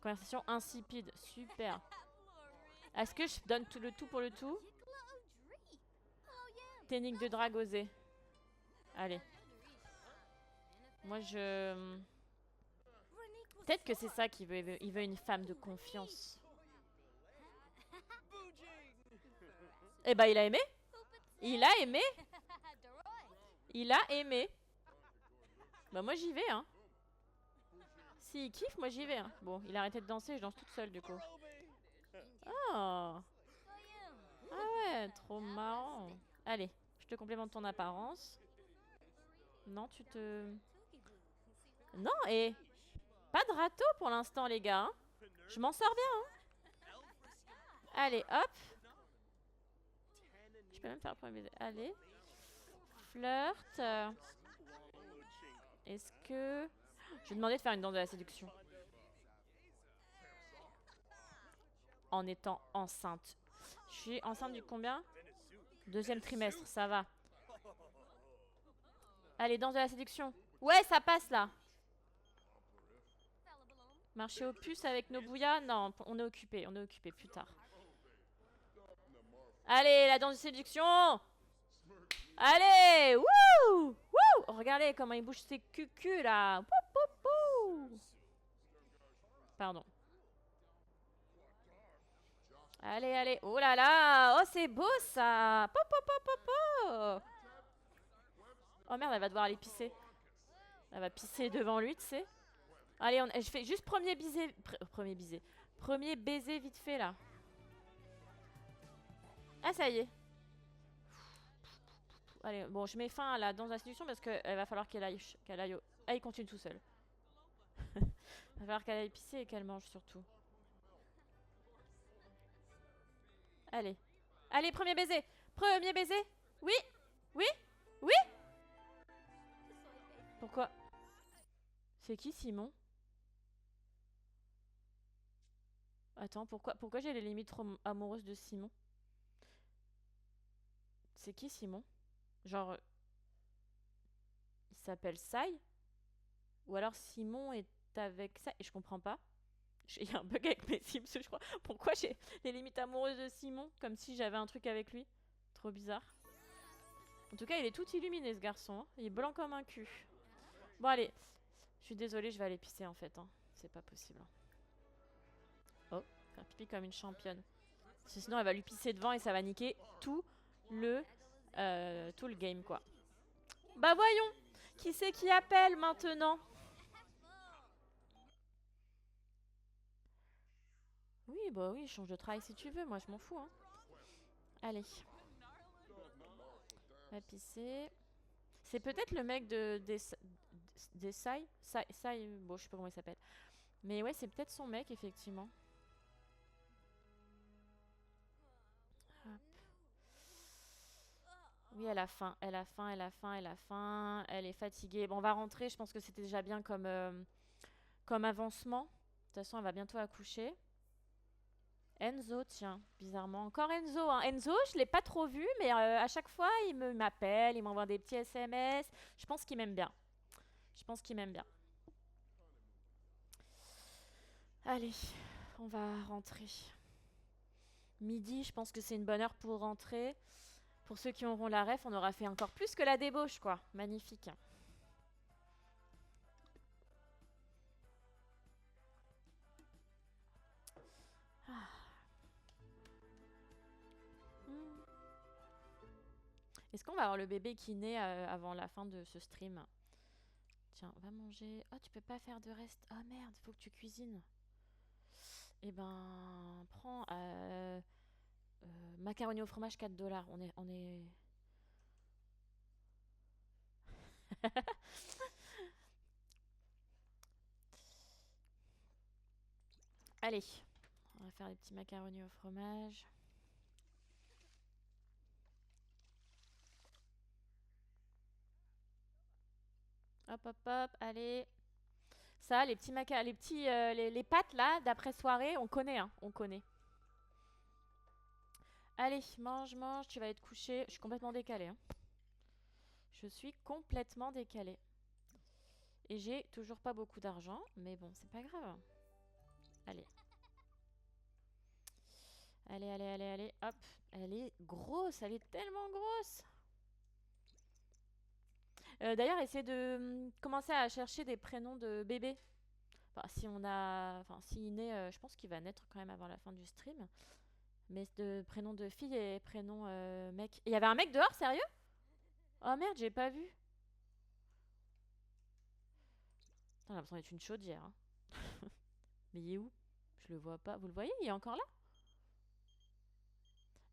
Conversation insipide. Super. Est-ce que je donne tout le tout pour le tout? Technique de drague osée. Allez. Moi, je... Peut-être que c'est ça qu'il veut. Il veut une femme de confiance. Eh bah, il a aimé. Il a aimé. Il a aimé. Bah, moi, j'y vais, hein. S'il kiffe, moi, j'y vais, hein. Bon, il a arrêté de danser, je danse toute seule, du coup. Oh. Ah ouais, trop marrant. Allez, je te complémente ton apparence. Non, tu te... Non, et... Pas de râteau pour l'instant, les gars. Hein. Je m'en sors bien. Hein. Allez, hop. Je peux même faire le premier baiser. Allez. Flirt. Est-ce que... Je vais demander de faire une danse de la séduction. En étant enceinte. Je suis enceinte du combien? Deuxième trimestre, ça va. Allez, danse de la séduction. Ouais, ça passe là. Marcher aux puces avec nos bouillas? Non, on est occupé plus tard. Allez, la danse de séduction. Allez, wouh, wouh. Regardez comment il bouge ses cucus là. Pou, pou, pou. Pardon. Allez, allez. Oh là là. Oh, c'est beau ça. Po, po, po, po, po. Oh merde, elle va devoir aller pisser. Elle va pisser devant lui, tu sais. Allez, je fais juste premier baiser. Premier baiser. Premier baiser vite fait là. Ah, ça y est. Allez, bon, je mets fin à la danse d'institution parce qu'il va falloir qu'elle aille. Ah, il continue tout seul. Il va falloir qu'elle aille pisser et qu'elle mange surtout. Allez. Allez, premier baiser. Premier baiser. Oui. Oui. Oui. Pourquoi? C'est qui Simon? Attends, pourquoi j'ai les limites amoureuses de Simon? C'est qui Simon? Genre, il s'appelle Sai? Ou alors Simon est avec ça et je comprends pas. Il y a un bug avec mes Sims, je crois. Pourquoi j'ai les limites amoureuses de Simon? Comme si j'avais un truc avec lui. Trop bizarre. En tout cas, il est tout illuminé ce garçon. Hein. Il est blanc comme un cul. Bon, allez. Je suis désolée, je vais aller pisser en fait. Hein. C'est pas possible. Oh, faire pipi comme une championne. Parce que sinon, elle va lui pisser devant et ça va niquer tout le game, quoi. Bah voyons. Qui c'est qui appelle maintenant? Oui, bah oui, change de travail si tu veux. Moi, je m'en fous. Hein. Allez. Va pisser. C'est peut-être le mec des Sai. Sai, bon, je sais pas comment il s'appelle. Mais ouais, c'est peut-être son mec, effectivement. Hop. Oui, elle a faim. Elle a faim, elle a faim, elle a faim. Elle est fatiguée. Bon, on va rentrer. Je pense que c'était déjà bien comme avancement. De toute façon, elle va bientôt accoucher. Enzo, tiens, bizarrement. Encore Enzo. Hein. Enzo, je l'ai pas trop vu, mais à chaque fois, il m'appelle, il m'envoie des petits SMS. Je pense qu'il m'aime bien. Je pense qu'il m'aime bien. Allez, on va rentrer. Midi, je pense que c'est une bonne heure pour rentrer. Pour ceux qui auront la ref, on aura fait encore plus que la débauche, quoi. Magnifique. Ah. Est-ce qu'on va avoir le bébé qui naît avant la fin de ce stream? Tiens, va manger. Oh, tu peux pas faire de reste. Oh merde, faut que tu cuisines. Eh ben, prends macaroni au fromage 4 $. On est... Allez, on va faire des petits macaronis au fromage. Hop, hop, hop, allez. Ça, les petits les pâtes là, d'après soirée, on connaît, hein, on connaît. Allez, mange, mange, tu vas être couché. Je suis complètement décalée, hein. Je suis complètement décalée. Et j'ai toujours pas beaucoup d'argent, mais bon, c'est pas grave. Allez. Allez, allez, allez, allez, hop. Elle est grosse, elle est tellement grosse. D'ailleurs, essayez de commencer à chercher des prénoms de bébés. Enfin, si on a... Enfin, s'il naît, je pense qu'il va naître quand même avant la fin du stream. Mais de prénom de fille et prénom mec. Il y avait un mec dehors, sérieux? Oh merde, j'ai pas vu. Putain, j'ai l'impression d'être une chaudière, hein. Mais il est où? Je le vois pas. Vous le voyez? Il est encore là?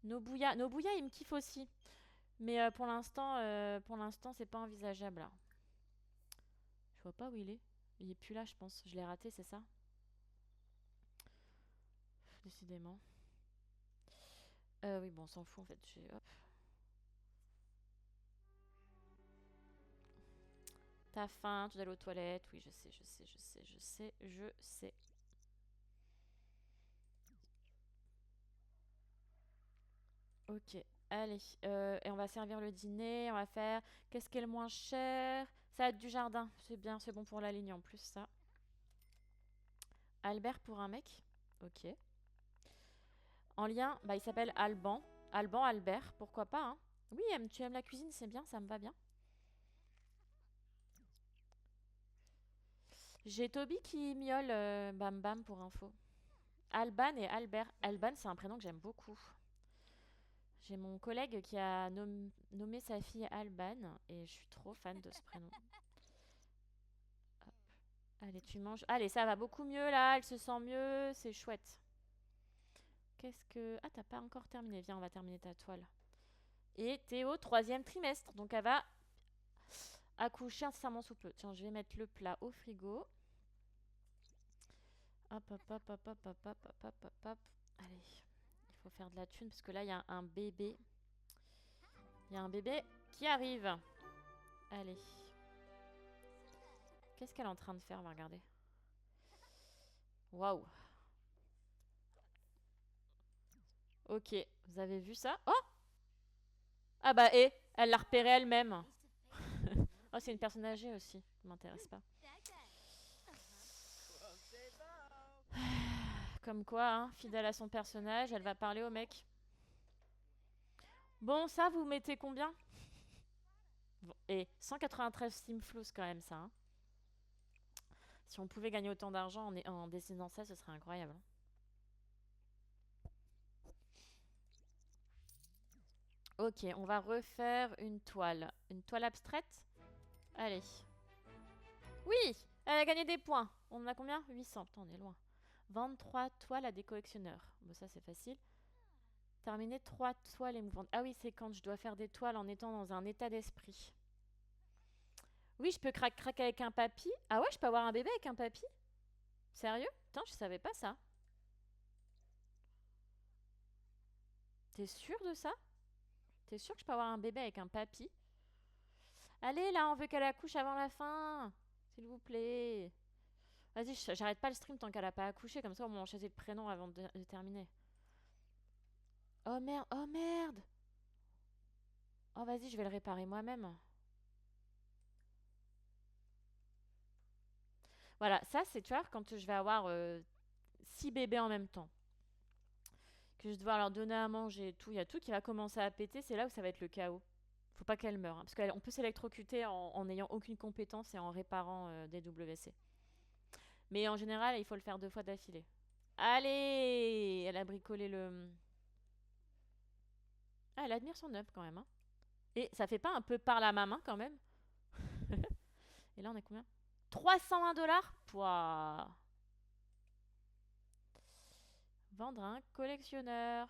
Nobuya. Nobuya, il me kiffe aussi. Mais pour l'instant, c'est pas envisageable, là. Je vois pas où il est. Il est plus là, je pense. Je l'ai raté, c'est ça? Décidément. Oui, bon, on s'en fout, en fait. Hop. T'as faim, tu dois aller aux toilettes. Oui, je sais, je sais, je sais, je sais, je sais. Ok, allez. Et on va servir le dîner. On va faire... Qu'est-ce qui est le moins cher? Ça va être du jardin. C'est bien, c'est bon pour la ligne en plus, ça. Albert pour un mec. Ok. En lien, bah, il s'appelle Alban. Alban, Albert, pourquoi pas, hein. Oui, tu aimes la cuisine, c'est bien, ça me va bien. J'ai Toby qui miaule Bam Bam pour info. Alban et Albert. Alban, c'est un prénom que j'aime beaucoup. J'ai mon collègue qui a nommé sa fille Alban et je suis trop fan de ce prénom. Hop. Allez, tu manges. Allez, ça va beaucoup mieux là, elle se sent mieux, c'est chouette. Qu'est-ce que... Ah, t'as pas encore terminé. Viens, on va terminer ta toile. Et t'es au 3e trimestre, donc elle va accoucher incessamment sous peu. Tiens, je vais mettre le plat au frigo. Hop, hop, hop, hop, hop, hop, hop, hop, hop, hop, hop. Allez, il faut faire de la thune parce que là, il y a un bébé. Il y a un bébé qui arrive. Allez. Qu'est-ce qu'elle est en train de faire? On va regarder. Waouh. Ok, vous avez vu ça? Oh! Ah bah, elle l'a repéré elle-même. Oh, c'est une personne âgée aussi. Ça m'intéresse pas. Comme quoi, hein, fidèle à son personnage, elle va parler au mec. Bon, ça, vous mettez combien? Bon, et 193 Simflous quand même, ça, hein. Si on pouvait gagner autant d'argent en dessinant ça, ce serait incroyable. Ok, on va refaire une toile. Une toile abstraite? Allez. Oui! Elle a gagné des points. On en a combien? 800. Putain, on est loin. 23 toiles à des collectionneurs. Bon, ça, c'est facile. Terminer 3 toiles émouvantes. Ah oui, c'est quand je dois faire des toiles en étant dans un état d'esprit. Oui, je peux craquer avec un papy. Ah ouais, je peux avoir un bébé avec un papy? Sérieux? Putain, je savais pas ça. T'es sûr de ça? T'es sûr que je peux avoir un bébé avec un papy? Allez, là, on veut qu'elle accouche avant la fin. S'il vous plaît. Vas-y, j'arrête pas le stream tant qu'elle a pas accouché. Comme ça, au moins, on choisit le prénom avant de terminer. Oh merde, oh merde. Oh, vas-y, je vais le réparer moi-même. Voilà, ça, c'est, tu vois, quand je vais avoir 6 bébés en même temps. Que je vais devoir leur donner à manger et tout. Il y a tout qui va commencer à péter. C'est là où ça va être le chaos. Faut pas qu'elle meure, hein, parce qu'on peut s'électrocuter en n'ayant aucune compétence et en réparant des WC. Mais en général, il faut le faire 2 fois d'affilée. Allez! Elle a bricolé le... Ah, elle admire son œuvre quand même, hein. Et ça fait pas un peu par la main quand même? Et là, on est combien? 301 $. Pouah. Vendre à un collectionneur.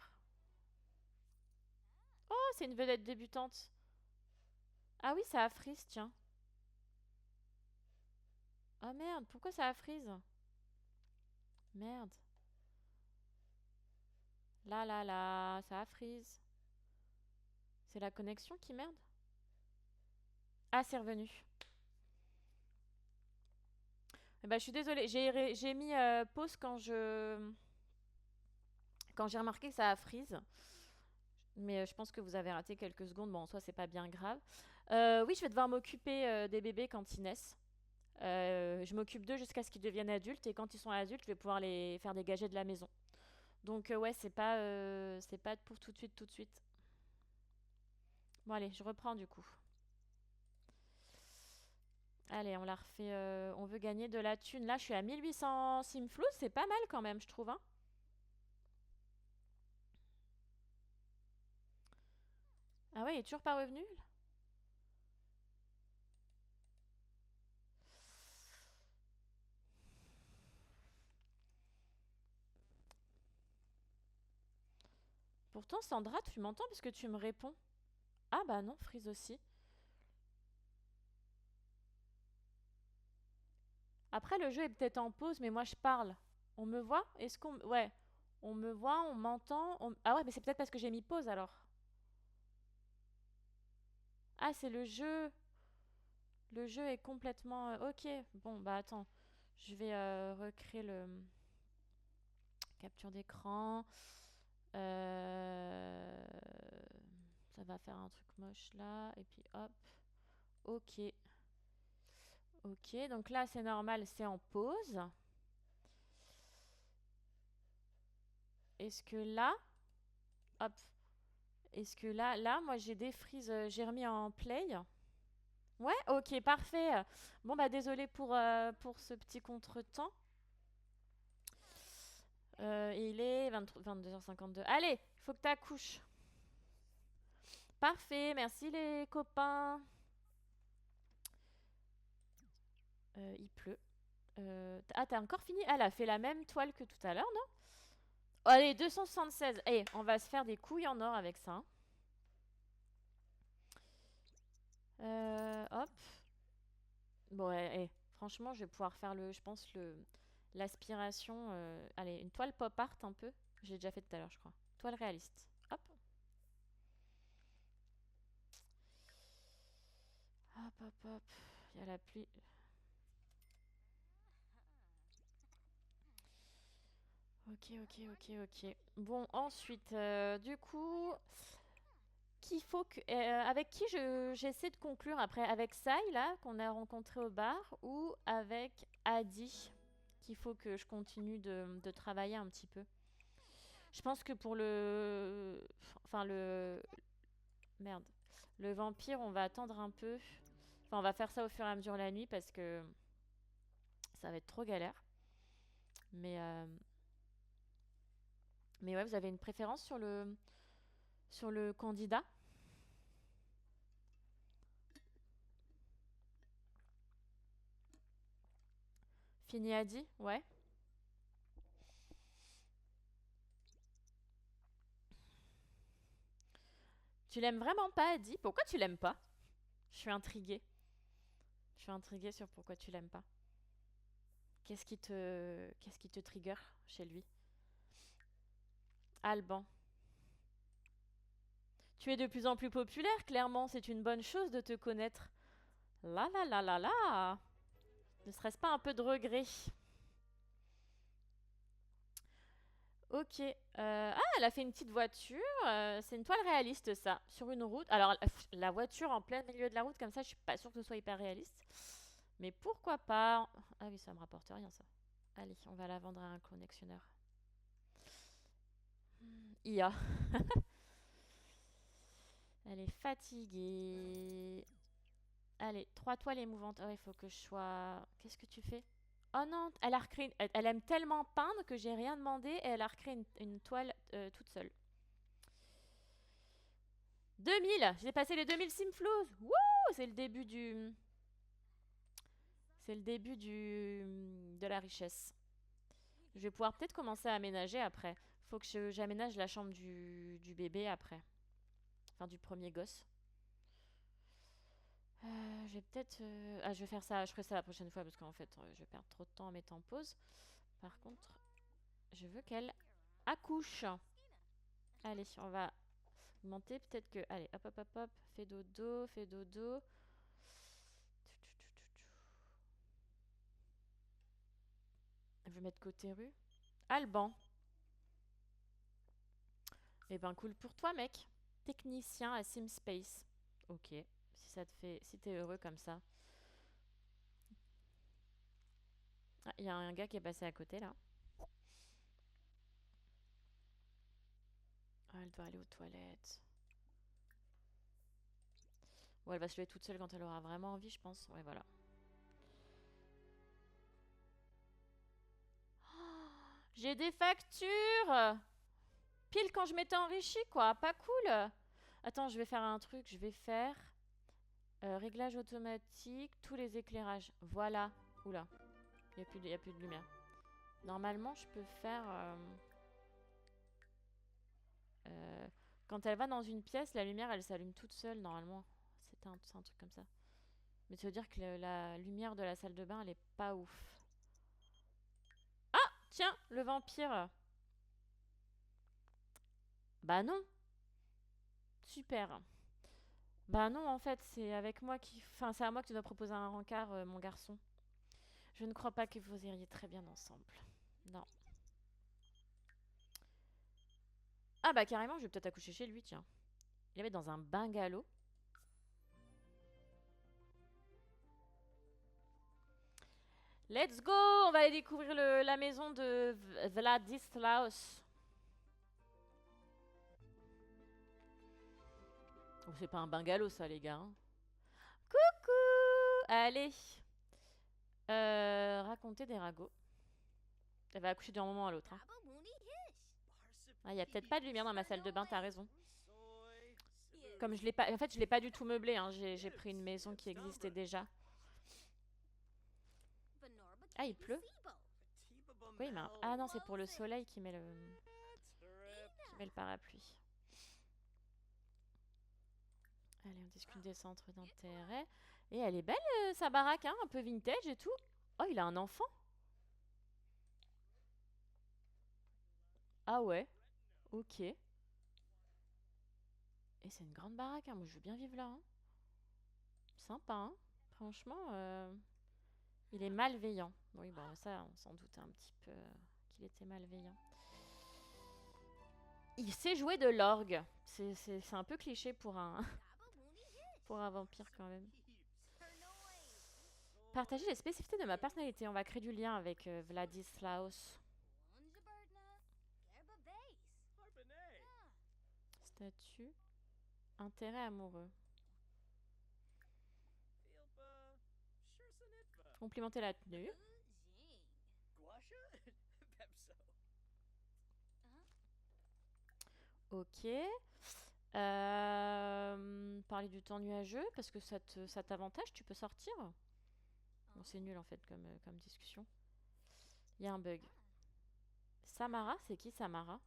Oh, c'est une vedette débutante. Ah oui, ça a freeze, tiens. Oh merde, pourquoi ça a freeze? Merde. Là, là, là, ça a freeze. C'est la connexion qui merde? Ah, c'est revenu. Bah, je suis désolée. J'ai mis pause quand j'ai remarqué que ça a freeze. Mais je pense que vous avez raté quelques secondes. Bon, en soi, c'est pas bien grave. Oui, je vais devoir m'occuper des bébés quand ils naissent. Je m'occupe d'eux jusqu'à ce qu'ils deviennent adultes. Et quand ils sont adultes, je vais pouvoir les faire dégager de la maison. Donc, ouais, c'est pas pour tout de suite, tout de suite. Bon, allez, je reprends du coup. Allez, on la refait. On veut gagner de la thune. Là, je suis à 1800 simflous. C'est pas mal quand même, je trouve. Hein. Ah ouais, il est toujours pas revenu. Pourtant, Sandra, tu m'entends puisque tu me réponds. Ah bah non, Freeze aussi. Après, le jeu est peut-être en pause, mais moi je parle. On me voit? Est-ce qu'on... Ouais. On me voit, on m'entend. Ah ouais, mais c'est peut-être parce que j'ai mis pause alors. Ah, c'est le jeu. Le jeu est complètement... Ok. Bon, bah attends. Je vais recréer le capture d'écran. Euh, Ça va faire un truc moche là. Et puis hop. Ok. Ok. Donc là, c'est normal, c'est en pause. Est-ce que là... Hop. Est-ce que là, moi j'ai des frises, j'ai remis en play. Ouais, ok, parfait. Bon, bah désolé pour ce petit contretemps. Il est 22h52. Allez, il faut que t'accouches. Parfait, merci les copains. Il pleut. Ah, t'as encore fini? Elle a fait la même toile que tout à l'heure, non? Allez, 276. Eh, on va se faire des couilles en or avec ça. Hein. Hop. Bon, franchement, je vais pouvoir faire je pense, l'aspiration. Allez, une toile pop art un peu. J'ai déjà fait tout à l'heure, je crois. Toile réaliste. Hop. Hop, hop, hop. Il y a la pluie. Ok, ok, ok, ok. Bon, ensuite, du coup, avec qui j'essaie de conclure après? Avec Sai, là, qu'on a rencontré au bar, ou avec Adi, qu'il faut que je continue de travailler un petit peu? Je pense que pour le... Enfin, Merde. Le vampire, on va attendre un peu. Enfin, on va faire ça au fur et à mesure de la nuit parce que ça va être trop galère. Mais, euh, mais ouais, vous avez une préférence sur le candidat? Fini Adi? Ouais. Tu l'aimes vraiment pas, Adi? Pourquoi tu l'aimes pas? Je suis intriguée. Je suis intriguée sur pourquoi tu l'aimes pas. Qu'est-ce qui te trigger chez lui? Alban. Tu es de plus en plus populaire, clairement, c'est une bonne chose de te connaître. La la la la la. Ne serait-ce pas un peu de regret? Ok. Ah, elle a fait une petite voiture. C'est une toile réaliste, ça. Sur une route. Alors, la voiture en plein milieu de la route, comme ça, je suis pas sûre que ce soit hyper réaliste. Mais pourquoi pas? Ah oui, ça me rapporte rien, ça. Allez, on va la vendre à un collectionneur. IA. Elle est fatiguée. Allez, 3 toiles émouvantes. Oh, il faut que je sois... Qu'est-ce que tu fais? Oh non, elle a recréé... Elle aime tellement peindre que j'ai rien demandé et elle a recréé une toile toute seule. 2000. J'ai passé les 2000 simflouz. Wouh. C'est le début du... C'est le début de la richesse. Je vais pouvoir peut-être commencer à aménager après. Faut que j'aménage la chambre du bébé après. Enfin, du premier gosse. Je vais peut-être... Ah, je vais faire ça. Je ferai ça la prochaine fois parce qu'en fait, je vais perdre trop de temps en mettant en pause. Par contre, je veux qu'elle accouche. Allez, on va monter. Peut-être que... Allez, hop, hop, hop, hop. Fais dodo, fais dodo. Je vais mettre côté rue. Alban. Eh ben cool pour toi, mec. Technicien à SimSpace. Ok. Si ça te fait... Si t'es heureux comme ça. Ah, il y a un gars qui est passé à côté, là. Ah, elle doit aller aux toilettes. Bon, elle va se lever toute seule quand elle aura vraiment envie, je pense. Ouais, voilà. Oh, j'ai des factures! Pile quand je m'étais enrichie, quoi. Pas cool. Attends, je vais faire un truc. Je vais faire réglage automatique, tous les éclairages. Voilà. Oula. Il n'y a plus de lumière. Normalement, je peux faire... quand elle va dans une pièce, la lumière, elle s'allume toute seule, normalement. C'est un truc comme ça. Mais ça veut dire que la lumière de la salle de bain, elle est pas ouf. Ah! Tiens, le vampire. Bah non. Super. Bah non, en fait, c'est avec moi qui... Enfin, c'est à moi que tu dois proposer un rencard, mon garçon. Je ne crois pas que vous iriez très bien ensemble. Non. Ah bah carrément, je vais peut-être accoucher chez lui, tiens. Il avait dans un bungalow. Let's go! On va aller découvrir la maison de Vladislaus. Oh, c'est pas un bungalow, ça, les gars. Hein. Coucou! Allez. Raconter des ragots. Elle va accoucher d'un moment à l'autre. Hein. Ah, il y a peut-être pas de lumière dans ma salle de bain, t'as raison. Comme je l'ai pas... En fait, je l'ai pas du tout meublé. Hein. J'ai pris une maison qui existait déjà. Ah, il pleut? Oui, mais... Ah non, c'est pour le soleil qui met le parapluie. Allez, on discute des centres d'intérêt. Et elle est belle, sa baraque, hein, un peu vintage et tout. Oh, il a un enfant? Ah ouais, ok. Et c'est une grande baraque, hein. Moi je veux bien vivre là. Hein. Sympa, hein. Franchement, il est malveillant. Oui, bon, ça, on s'en doutait un petit peu qu'il était malveillant. Il sait jouer de l'orgue. C'est un peu cliché pour un, pour un vampire quand même. Partager les spécificités de ma personnalité. On va créer du lien avec Vladislaus. Statut. Intérêt amoureux. Complimenter la tenue. Ok. Parler du temps nuageux, parce que ça t'avantage, tu peux sortir. Bon, c'est nul en fait comme discussion. Il y a un bug. Samara, c'est qui Samara?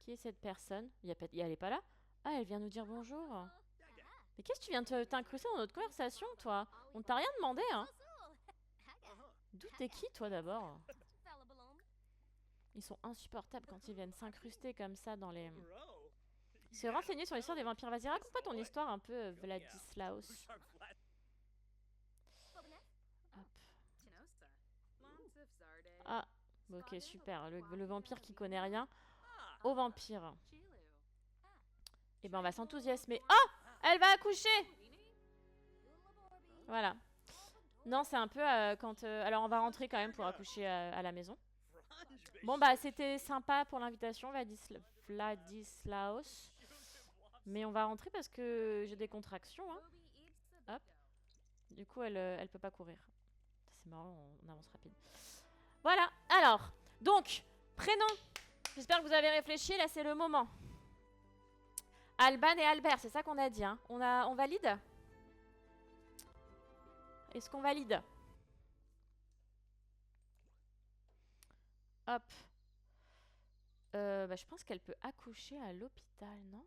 Qui est cette personne? Elle est pas là? Ah, elle vient nous dire bonjour. Mais qu'est-ce que tu viens de t'incruster dans notre conversation, toi? On t'a rien demandé, hein? D'où t'es qui, toi, d'abord? Ils sont insupportables quand ils viennent s'incruster comme ça dans les... Se renseigner sur l'histoire des vampires. Vas-y, raconte-moi ton histoire un peu, Vladislaus. Hop. Ah, ok, super. Le vampire qui connaît rien au vampire. Eh ben, on va s'enthousiasmer. Oh! Elle va accoucher! Voilà. Non, c'est un peu quand... alors, on va rentrer quand même pour accoucher à la maison. Bon, bah, c'était sympa pour l'invitation, Vladislaus. Mais on va rentrer parce que j'ai des contractions. Hein. Hop. Du coup, elle peut pas courir. C'est marrant, on avance rapide. Voilà. Alors, donc, prénom. J'espère que vous avez réfléchi. Là, c'est le moment. Alban et Albert, c'est ça qu'on a dit. Hein. On valide? Est-ce qu'on valide? Hop. Bah, je pense qu'elle peut accoucher à l'hôpital, non?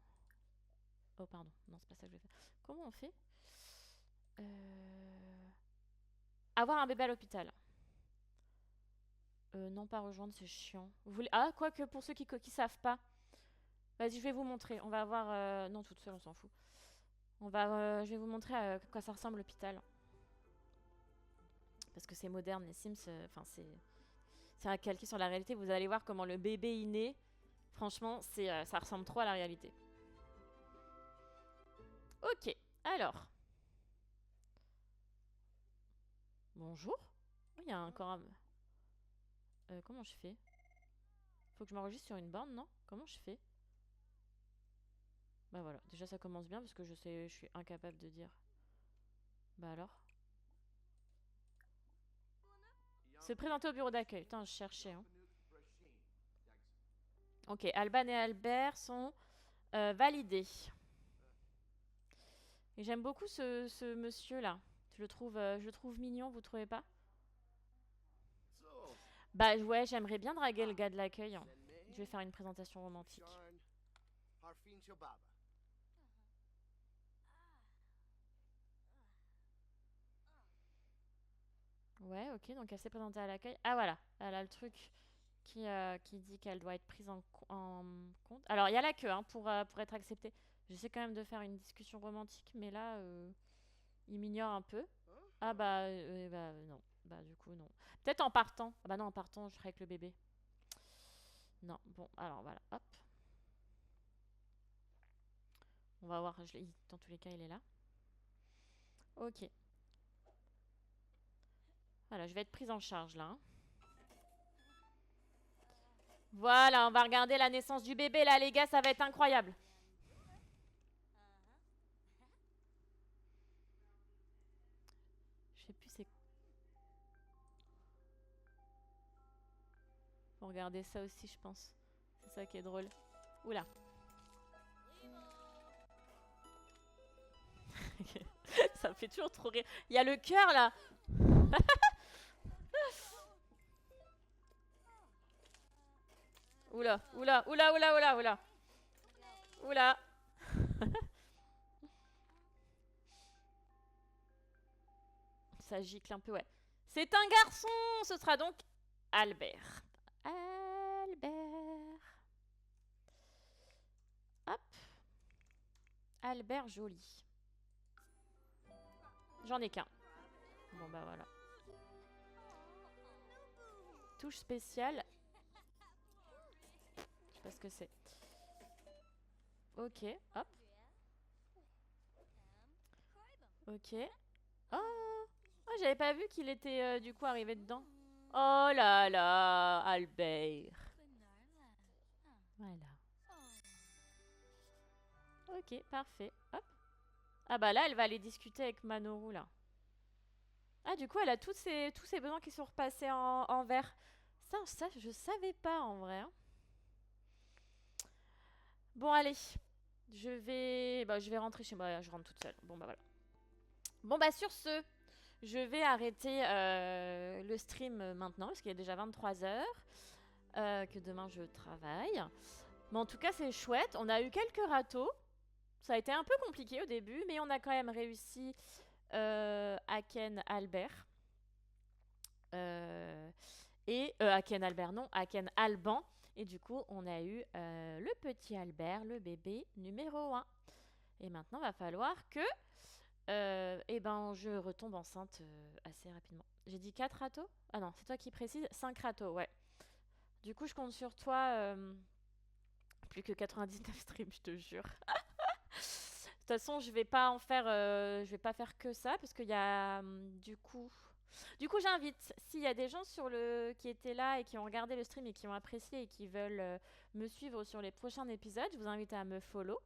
Oh, pardon. Non, c'est pas ça que je vais faire. Comment on fait? Avoir un bébé à l'hôpital. Non, pas rejoindre, c'est chiant. Vous voulez... Ah, quoique, pour ceux qui savent pas. Vas-y, je vais vous montrer. On va avoir... Non, toute seule, on s'en fout. Je vais vous montrer à quoi ça ressemble l'hôpital. Parce que c'est moderne, les Sims... Enfin, c'est C'est calqué sur la réalité. Vous allez voir comment le bébé inné, franchement, ça ressemble trop à la réalité. Ok, alors. Bonjour. Oh, il y a encore un... comment je fais? Faut que je m'enregistre sur une borne, non? Comment je fais? Bah voilà, déjà ça commence bien parce que je suis incapable de dire. Bah alors? Se présenter au bureau d'accueil. Putain, je cherchais. Hein. Ok, Alban et Albert sont validés. Et j'aime beaucoup ce monsieur-là. Je le trouve mignon, vous trouvez pas? Bah ouais, j'aimerais bien draguer le gars de l'accueil. Hein. Je vais faire une présentation romantique. Ouais, ok, donc elle s'est présentée à l'accueil. Ah voilà, elle a le truc qui dit qu'elle doit être prise en compte. Alors, il y a la queue hein, pour être acceptée. J'essaie quand même de faire une discussion romantique, mais là, il m'ignore un peu. Ah bah non. Bah du coup, non. Peut-être en partant. Ah bah non, en partant, je serai avec le bébé. Non, bon, alors voilà, hop. On va voir, dans tous les cas, il est là. Ok. Voilà, je vais être prise en charge là. Hein. Voilà, on va regarder la naissance du bébé là, les gars, ça va être incroyable. Je sais plus c'est... Faut regarder ça aussi, je pense. C'est ça qui est drôle. Oula. Ça me fait toujours trop rire. Il y a le cœur là. Oula, oula, oula, oula, oula, oula. Oula. Ça gicle un peu, ouais. C'est un garçon. Ce sera donc Albert. Albert. Hop. Albert joli. J'en ai qu'un. Bon bah voilà. Touche spéciale. Je sais pas ce que c'est. Ok, hop. Ok. Oh, oh j'avais pas vu qu'il était du coup arrivé dedans. Oh là là, Albert. Voilà. Ok, parfait. Hop. Ah bah là, elle va aller discuter avec Manoru, là. Ah, du coup, elle a tous ses besoins qui sont repassés en vert. Ça, je savais pas, en vrai. Hein. Bon, allez. Je vais rentrer chez moi. Je rentre toute seule. Bon, bah voilà. Bon, bah sur ce, je vais arrêter le stream maintenant, parce qu'il est déjà 23 heures. Que demain, je travaille. Mais en tout cas, c'est chouette. On a eu quelques râteaux. Ça a été un peu compliqué au début, mais on a quand même réussi Aken Albert. Aken Albert, non, Aken Alban. Et du coup, on a eu le petit Albert, le bébé numéro 1. Et maintenant, va falloir que je retombe enceinte assez rapidement. J'ai dit 4 râteaux? Ah non, c'est toi qui précise. 5 râteaux, ouais. Du coup, je compte sur toi. Plus que 99 streams, je te jure. De toute façon, je vais pas en faire, je vais pas faire que ça parce qu'il y a du coup, j'invite s'il y a des gens qui étaient là et qui ont regardé le stream et qui ont apprécié et qui veulent me suivre sur les prochains épisodes, je vous invite à me follow.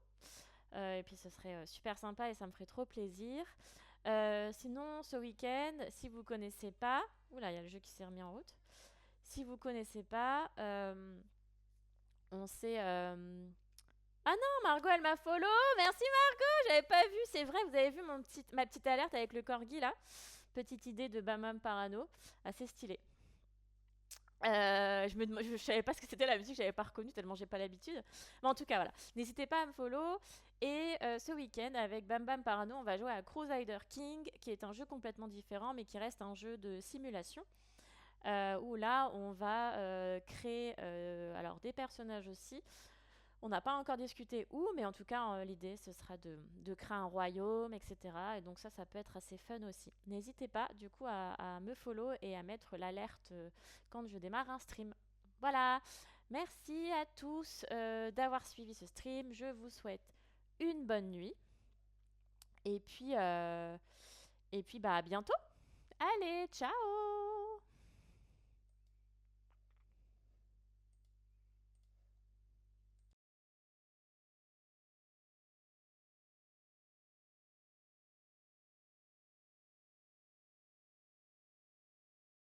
Et puis ce serait super sympa et ça me ferait trop plaisir. Sinon, ce week-end, si vous connaissez pas, oula, il y a le jeu qui s'est remis en route. Si vous connaissez pas, on s'est ah non, Margot, elle m'a follow. Merci Margot, j'avais pas vu. C'est vrai, vous avez vu ma petite alerte avec le corgi là. Petite idée de Bamam Parano, assez stylé. Je savais pas ce que c'était la musique, j'avais pas reconnu tellement j'ai pas l'habitude. Mais en tout cas, voilà. N'hésitez pas à me follow. Et ce week-end, avec Bam Bam Parano, on va jouer à Crusader King, qui est un jeu complètement différent, mais qui reste un jeu de simulation. Où là, on va créer alors des personnages aussi. On n'a pas encore discuté où, mais en tout cas, l'idée, ce sera de créer un royaume, etc. Et donc ça peut être assez fun aussi. N'hésitez pas, du coup, à me follow et à mettre l'alerte quand je démarre un stream. Voilà, merci à tous d'avoir suivi ce stream. Je vous souhaite une bonne nuit. Et puis, bah, à bientôt. Allez, ciao!